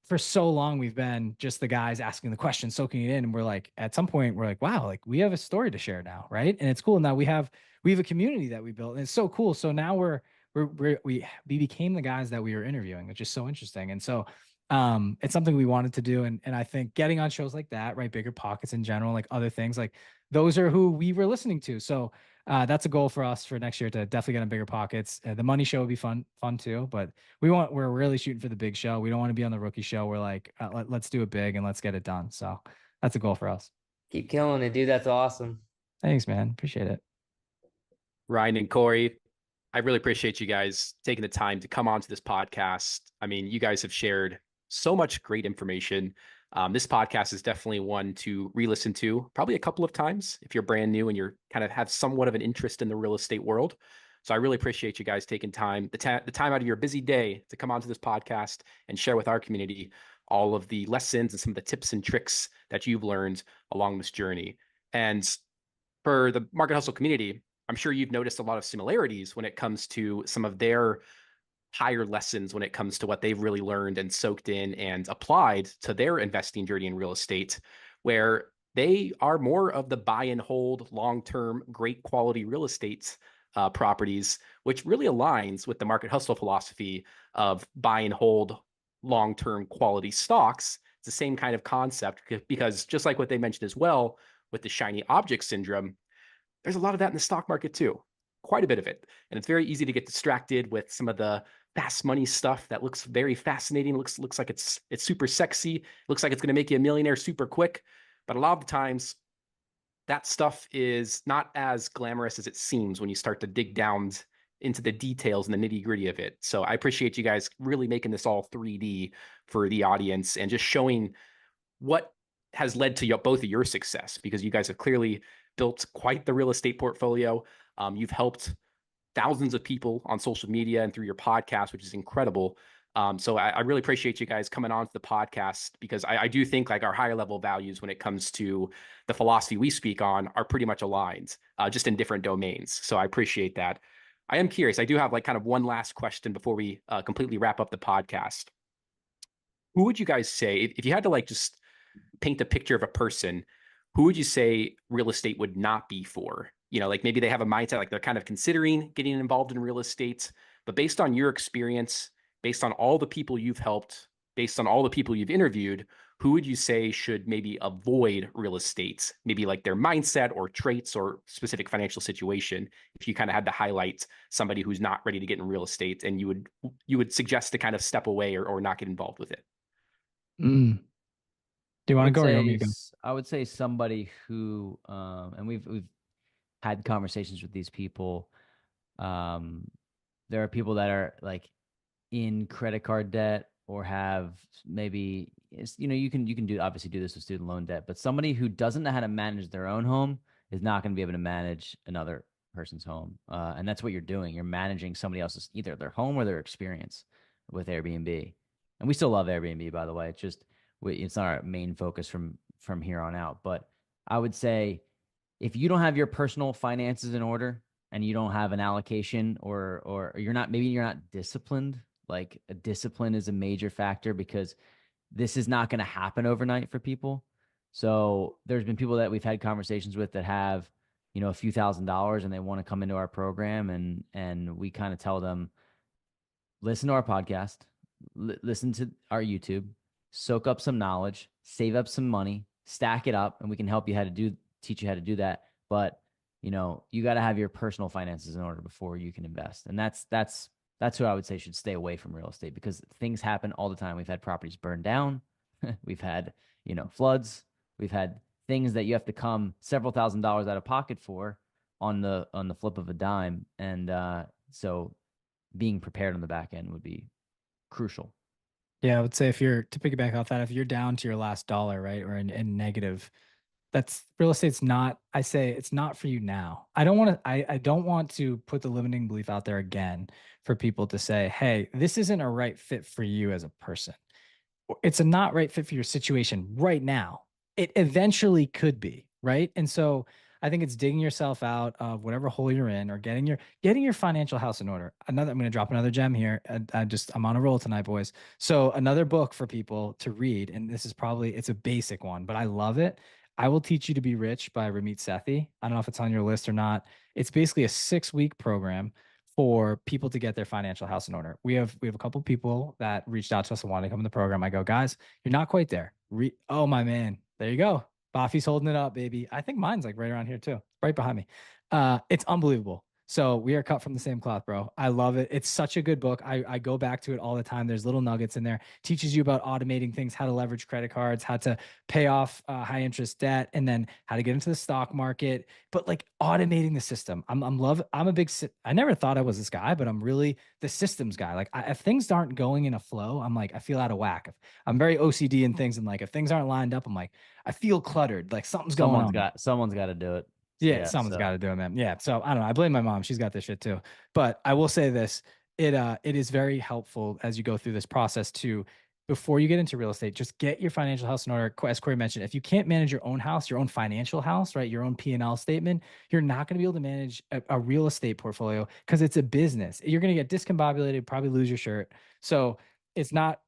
for so long we've been just the guys asking the questions, soaking it in, and we're like, at some point we're like, wow, like we have a story to share now, right? And it's cool. Now we have a community that we built, and it's so cool. So now we became the guys that we were interviewing, which is so interesting. And so it's something we wanted to do, and I think getting on shows like that, right, bigger pockets in general, like other things, like those are who we were listening to. So that's a goal for us for next year, to definitely get on bigger pockets. The money show would be fun too, but we're really shooting for the big show. We don't want to be on the rookie show. We're like, let's do it big and let's get it done. So that's a goal for us. Keep killing it, dude. That's awesome. Thanks, man. Appreciate it. Ryan and Corey, I really appreciate you guys taking the time to come onto this podcast. I mean, you guys have shared so much great information. This podcast is definitely one to re-listen to, probably a couple of times if you're brand new and you're kind of have somewhat of an interest in the real estate world. So I really appreciate you guys taking the time out of your busy day to come onto this podcast and share with our community all of the lessons and some of the tips and tricks that you've learned along this journey. And for the Market Hustle community, I'm sure you've noticed a lot of similarities when it comes to some of their higher lessons when it comes to what they've really learned and soaked in and applied to their investing journey in real estate, where they are more of the buy and hold long-term, great quality real estate properties, which really aligns with the Market Hustle philosophy of buy and hold long-term quality stocks. It's the same kind of concept, because just like what they mentioned as well with the shiny object syndrome, there's a lot of that in the stock market too, quite a bit of it. And it's very easy to get distracted with some of the fast money stuff that looks very fascinating, looks like it's super sexy, looks like it's going to make you a millionaire super quick. But a lot of the times that stuff is not as glamorous as it seems when you start to dig down into the details and the nitty gritty of it. So I appreciate you guys really making this all 3D for the audience and just showing what has led to both of your success, because you guys have clearly built quite the real estate portfolio. You've helped thousands of people on social media and through your podcast, which is incredible. So I really appreciate you guys coming on to the podcast, because I do think like our higher level values when it comes to the philosophy we speak on are pretty much aligned, just in different domains. So I appreciate that. I am curious. I do have like kind of one last question before we completely wrap up the podcast. Who would you guys say, if you had to like just paint a picture of a person, who would you say real estate would not be for? Like maybe they have a mindset, like they're kind of considering getting involved in real estate, but based on your experience, based on all the people you've helped, based on all the people you've interviewed, who would you say should maybe avoid real estate? Maybe like their mindset or traits or specific financial situation. If you kind of had to highlight somebody who's not ready to get in real estate, and you would suggest to kind of step away or not get involved with it. Do you want to go or you want me to go? I would say somebody who, and we've had conversations with these people. There are people that are like in credit card debt or have maybe you can do obviously do this with student loan debt, but somebody who doesn't know how to manage their own home is not going to be able to manage another person's home. And that's what you're doing. You're managing somebody else's, either their home or their experience with Airbnb. And we still love Airbnb, by the way. It's not our main focus from here on out. But I would say if you don't have your personal finances in order and you don't have an allocation, or you're not disciplined, like a discipline is a major factor, because this is not going to happen overnight for people. So there's been people that we've had conversations with that have, a few $1,000s and they want to come into our program, and we kind of tell them, listen to our podcast, listen to our YouTube, soak up some knowledge, save up some money, stack it up, and we can help you teach you how to do that. But you got to have your personal finances in order before you can invest. And that's who I would say should stay away from real estate, because things happen all the time. We've had properties burned down. We've had, floods. We've had things that you have to come several $1,000s out of pocket for on the flip of a dime. And so being prepared on the back end would be crucial. Yeah, I would say to piggyback off that, if you're down to your last dollar, right, or in negative, that's real estate's not, I say it's not for you now. I don't want to put the limiting belief out there again for people to say, hey, this isn't a right fit for you as a person. It's a not right fit for your situation right now. It eventually could be, right? And so I think it's digging yourself out of whatever hole you're in, or getting your financial house in order. I'm going to drop another gem here. I'm on a roll tonight, boys. So another book for people to read, and it's a basic one, but I love it. I Will Teach You to Be Rich by Ramit Sethi. I don't know if it's on your list or not. It's basically a 6-week program for people to get their financial house in order. We have a couple people that reached out to us and wanted to come in the program. I go, guys, you're not quite there. Oh my man, there you go. Buffy's holding it up, baby. I think mine's like right around here too, right behind me. It's unbelievable. So we are cut from the same cloth, bro. I love it. It's such a good book. I go back to it all the time. There's little nuggets in there. Teaches you about automating things, how to leverage credit cards, how to pay off high interest debt, and then how to get into the stock market. But like automating the system. I never thought I was this guy, but I'm really the systems guy. Like if things aren't going in a flow, I'm like, I feel out of whack. I'm very OCD in things, and like if things aren't lined up, I'm like, I feel cluttered. Like something's going on. Someone's got to do it. Yeah, someone's got to do it, man. Yeah. So I don't know. I blame my mom. She's got this shit too. But I will say this. It is very helpful as you go through this process to, before you get into real estate, just get your financial house in order. As Corey mentioned, if you can't manage your own house, your own financial house, right, your own P&L statement, you're not going to be able to manage a real estate portfolio, because it's a business. You're going to get discombobulated, probably lose your shirt. So it's not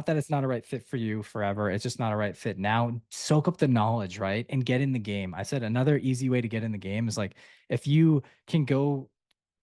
that it's not a right fit for you forever. It's just not a right fit now. Soak up the knowledge, right? And get in the game. I said another easy way to get in the game is like, if you can go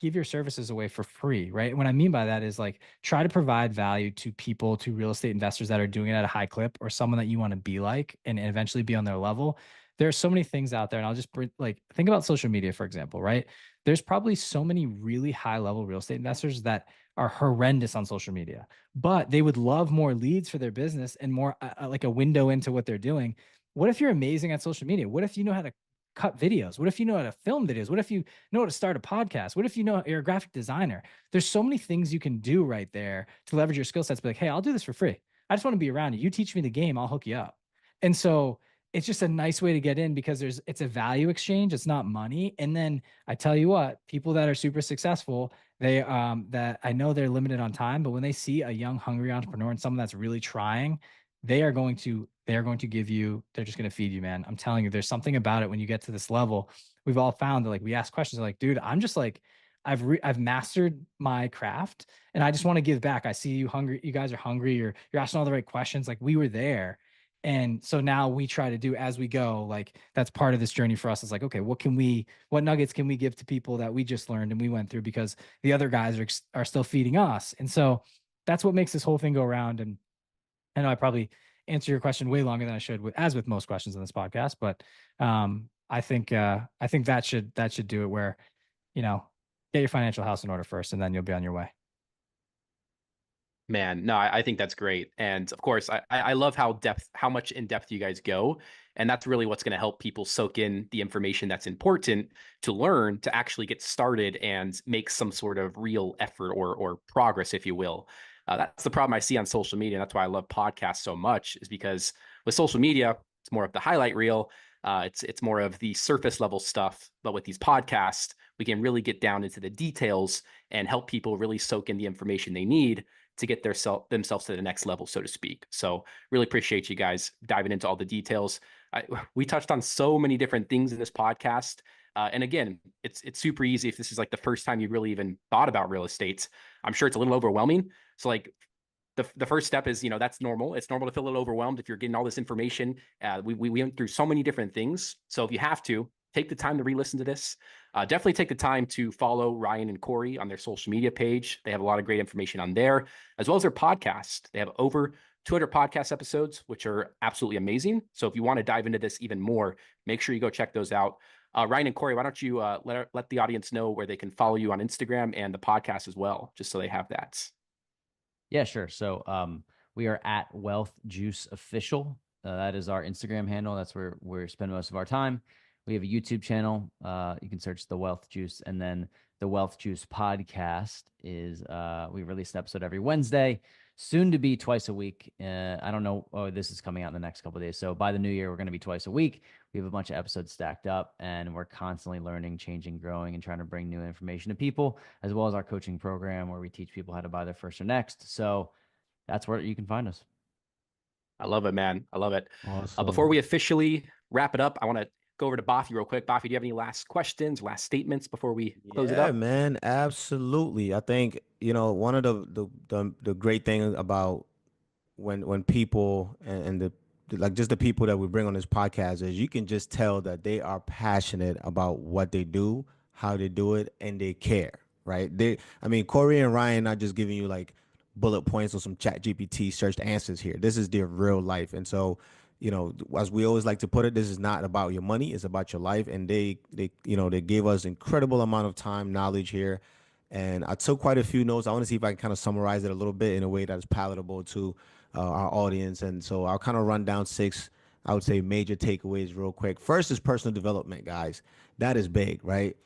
give your services away for free, right? And what I mean by that is like, try to provide value to people, to real estate investors that are doing it at a high clip, or someone that you want to be like and eventually be on their level. There are so many things out there. And I'll just think about social media, for example, right? There's probably so many really high level real estate investors that are horrendous on social media, but they would love more leads for their business and more like a window into what they're doing. What if you're amazing at social media? What if you know how to cut videos? What if you know how to film videos? What if you know how to start a podcast? What if you know you're a graphic designer? There's so many things you can do right there to leverage your skill sets. Be like, hey, I'll do this for free. I just want to be around you. You teach me the game, I'll hook you up. And so it's just a nice way to get in, because it's a value exchange. It's not money. And then I tell you what, people that are super successful, that I know they're limited on time, but when they see a young, hungry entrepreneur and someone that's really trying, they're just going to feed you, man. I'm telling you, there's something about it when you get to this level. We've all found that, like, we ask questions like, dude, I'm just like, I've mastered my craft and I just want to give back. I see you hungry. You guys are hungry. You're asking all the right questions. Like, we were there. And so now we try to do as we go. Like, that's part of this journey for us. It's like, okay, what nuggets can we give to people that we just learned and we went through, because the other guys are still feeding us. And so that's what makes this whole thing go around. And I know I probably answer your question way longer than I should, as with most questions on this podcast, but I think that should do it, where, get your financial house in order first, and then you'll be on your way. Man, no, I think that's great. And of course, I love how much in depth you guys go. And that's really what's going to help people soak in the information that's important to learn, to actually get started and make some sort of real effort or progress, if you will. That's the problem I see on social media. That's why I love podcasts so much, is because with social media, it's more of the highlight reel. It's more of the surface level stuff. But with these podcasts, we can really get down into the details and help people really soak in the information they need to get themselves to the next level, so to speak. So really appreciate you guys diving into all the details. We touched on so many different things in this podcast. And again, it's super easy if this is like the first time you really even thought about real estate. I'm sure it's a little overwhelming. So like the first step is, that's normal. It's normal to feel a little overwhelmed if you're getting all this information. We went through so many different things. So if you have to, take the time to re-listen to this. Definitely take the time to follow Ryan and Corey on their social media page. They have a lot of great information on there, as well as their podcast. They have over 200 podcast episodes, which are absolutely amazing. So if you want to dive into this even more, make sure you go check those out. Ryan and Corey, why don't you let the audience know where they can follow you on Instagram and the podcast as well, just so they have that. Yeah, sure. So we are at Wealth Juice Official. That is our Instagram handle. That's where we spend most of our time. We have a YouTube channel. You can search The Wealth Juice, and then the Wealth Juice podcast is we release an episode every Wednesday, soon to be twice a week. I don't know. Oh, this is coming out in the next couple of days. So by the new year, we're going to be twice a week. We have a bunch of episodes stacked up, and we're constantly learning, changing, growing, and trying to bring new information to people, as well as our coaching program where we teach people how to buy their first or next. So that's where you can find us. I love it, man. I love it. Awesome. Before we officially wrap it up, I want to go over to Bafi real quick. Bafi, do you have any last questions, last statements before we close it up? Yeah, man, absolutely. I think, one of the great things about when people and like just the people that we bring on this podcast is you can just tell that they are passionate about what they do, how they do it, and they care, right? I mean, Corey and Ryan not just giving you like bullet points or some chat GPT searched answers here. This is their real life. And so, as we always like to put it, this is not about your money, it's about your life. And they gave us incredible amount of time, knowledge here. And I took quite a few notes. I want to see if I can kind of summarize it a little bit in a way that is palatable to our audience. And so I'll kind of run down 6, I would say, major takeaways real quick. First is personal development, guys. That is big, right?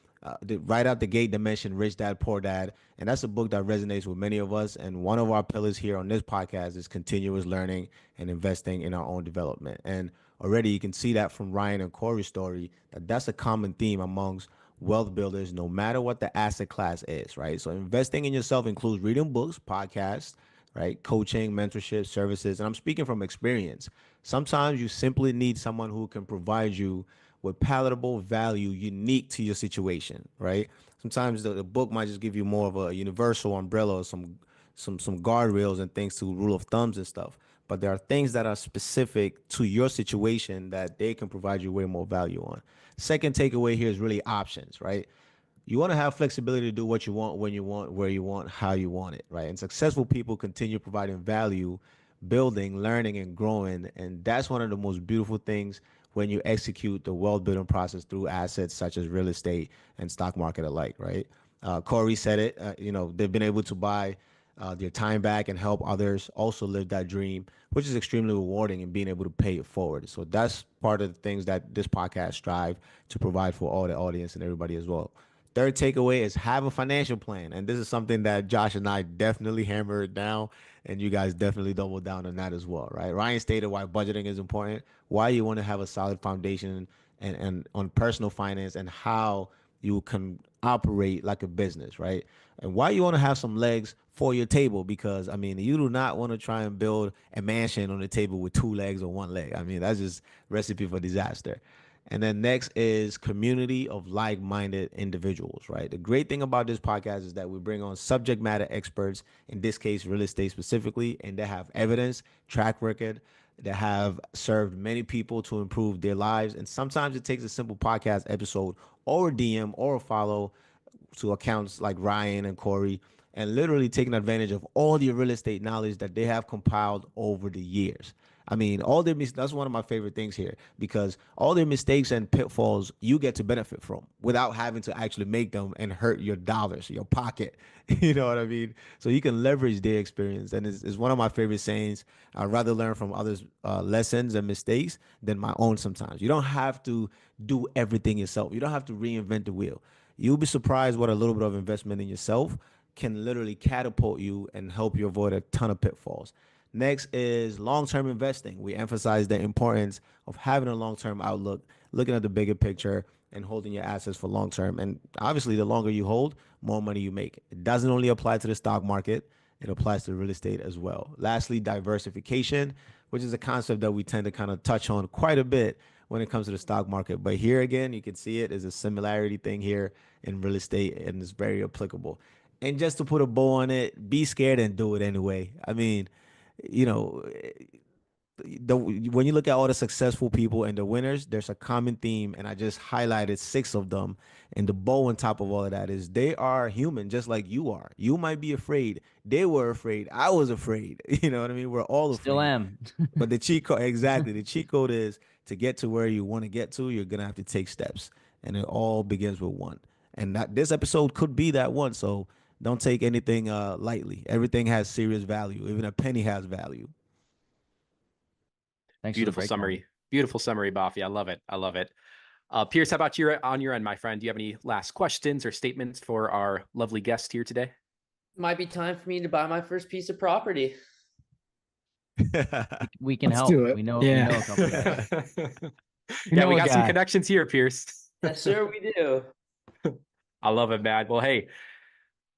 Right out the gate, they mentioned Rich Dad, Poor Dad. And that's a book that resonates with many of us. And one of our pillars here on this podcast is continuous learning and investing in our own development. And already you can see that from Ryan and Corey's story, that's a common theme amongst wealth builders, no matter what the asset class is, right? So investing in yourself includes reading books, podcasts, right? Coaching, mentorship, services. And I'm speaking from experience. Sometimes you simply need someone who can provide you with palatable value unique to your situation, right? Sometimes the book might just give you more of a universal umbrella or some guardrails and things to rule of thumbs and stuff. But there are things that are specific to your situation that they can provide you way more value on. Second takeaway here is really options, right? You want to have flexibility to do what you want, when you want, where you want, how you want it, right? And successful people continue providing value, building, learning, and growing. And that's one of the most beautiful things when you execute the wealth building process through assets such as real estate and stock market alike, right? Corey said it, they've been able to buy their time back and help others also live that dream, which is extremely rewarding and being able to pay it forward. So that's part of the things that this podcast strive to provide for all the audience and everybody as well. Third takeaway is have a financial plan. And this is something that Josh and I definitely hammered down, and you guys definitely doubled down on that as well, right? Ryan stated why budgeting is important, why you want to have a solid foundation and on personal finance and how you can operate like a business, right? And why you want to have some legs for your table, because I mean, you do not want to try and build a mansion on the table with 2 legs or 1 leg. I mean, that's just recipe for disaster. And then next is community of like-minded individuals, right? The great thing about this podcast is that we bring on subject matter experts, in this case, real estate specifically, and they have evidence, track record, that have served many people to improve their lives. And sometimes it takes a simple podcast episode or a DM or a follow to accounts like Ryan and Corey, and literally taking advantage of all the real estate knowledge that they have compiled over the years. I mean, that's one of my favorite things here, because all their mistakes and pitfalls you get to benefit from without having to actually make them and hurt your dollars, your pocket. You know what I mean? So you can leverage their experience. And it's one of my favorite sayings. I'd rather learn from others' lessons and mistakes than my own sometimes. You don't have to do everything yourself. You don't have to reinvent the wheel. You'll be surprised what a little bit of investment in yourself can literally catapult you and help you avoid a ton of pitfalls. Next is long-term investing. We emphasize the importance of having a long-term outlook, looking at the bigger picture and holding your assets for long term. And obviously, the longer you hold, more money you make. It doesn't only apply to the stock market, it applies to real estate as well. Lastly, diversification, which is a concept that we tend to kind of touch on quite a bit when it comes to the stock market. But here again, you can see it is a similarity thing here in real estate, and it's very applicable. And just to put a bow on it, be scared and do it anyway. I mean, you know, when you look at all the successful people and the winners, there's a common theme, and I just highlighted 6 of them. And the bow on top of all of that is they are human, just like you are. You might be afraid. They were afraid. I was afraid. You know what I mean? We're all afraid. Still am. But the cheat code, exactly. The cheat code is to get to where you want to get to, you're gonna have to take steps, and it all begins with one. And this episode could be that one. So don't take anything lightly. Everything has serious value. Even a penny has value. Thanks for the Beautiful breakdown. summary. Beautiful summary, Bafi. I love it. I love it. Pierce, how about you on your end, my friend? Do you have any last questions or statements for our lovely guest here today? Might be time for me to buy my first piece of property. We can Let's help. do it. We know, Yeah. we know a couple guys. Yeah, we a got some guy. connections here, Pierce. Yes, sir, we do. I love it, man. Well, hey,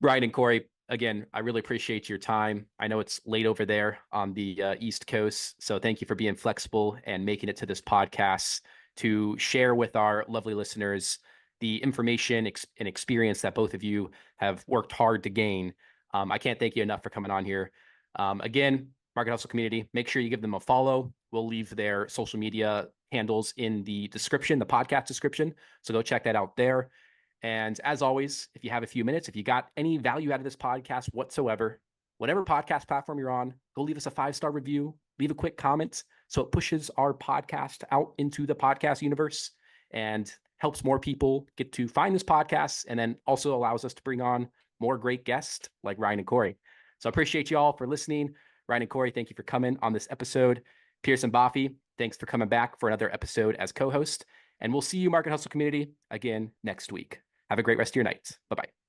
Ryan and Corey, again, I really appreciate your time. I know it's late over there on the East Coast, so thank you for being flexible and making it to this podcast to share with our lovely listeners the information and experience that both of you have worked hard to gain. I can't thank you enough for coming on here. Again, Market Hustle community, make sure you give them a follow. We'll leave their social media handles in the description, the podcast description. So go check that out there. And as always, if you have a few minutes, if you got any value out of this podcast whatsoever, whatever podcast platform you're on, go leave us a 5-star review, leave a quick comment so it pushes our podcast out into the podcast universe and helps more people get to find this podcast, and then also allows us to bring on more great guests like Ryan and Corey. So I appreciate you all for listening. Ryan and Corey, thank you for coming on this episode. Pierce and Bafi, thanks for coming back for another episode as co-host. And we'll see you, Market Hustle community, again next week. Have a great rest of your night. Bye-bye.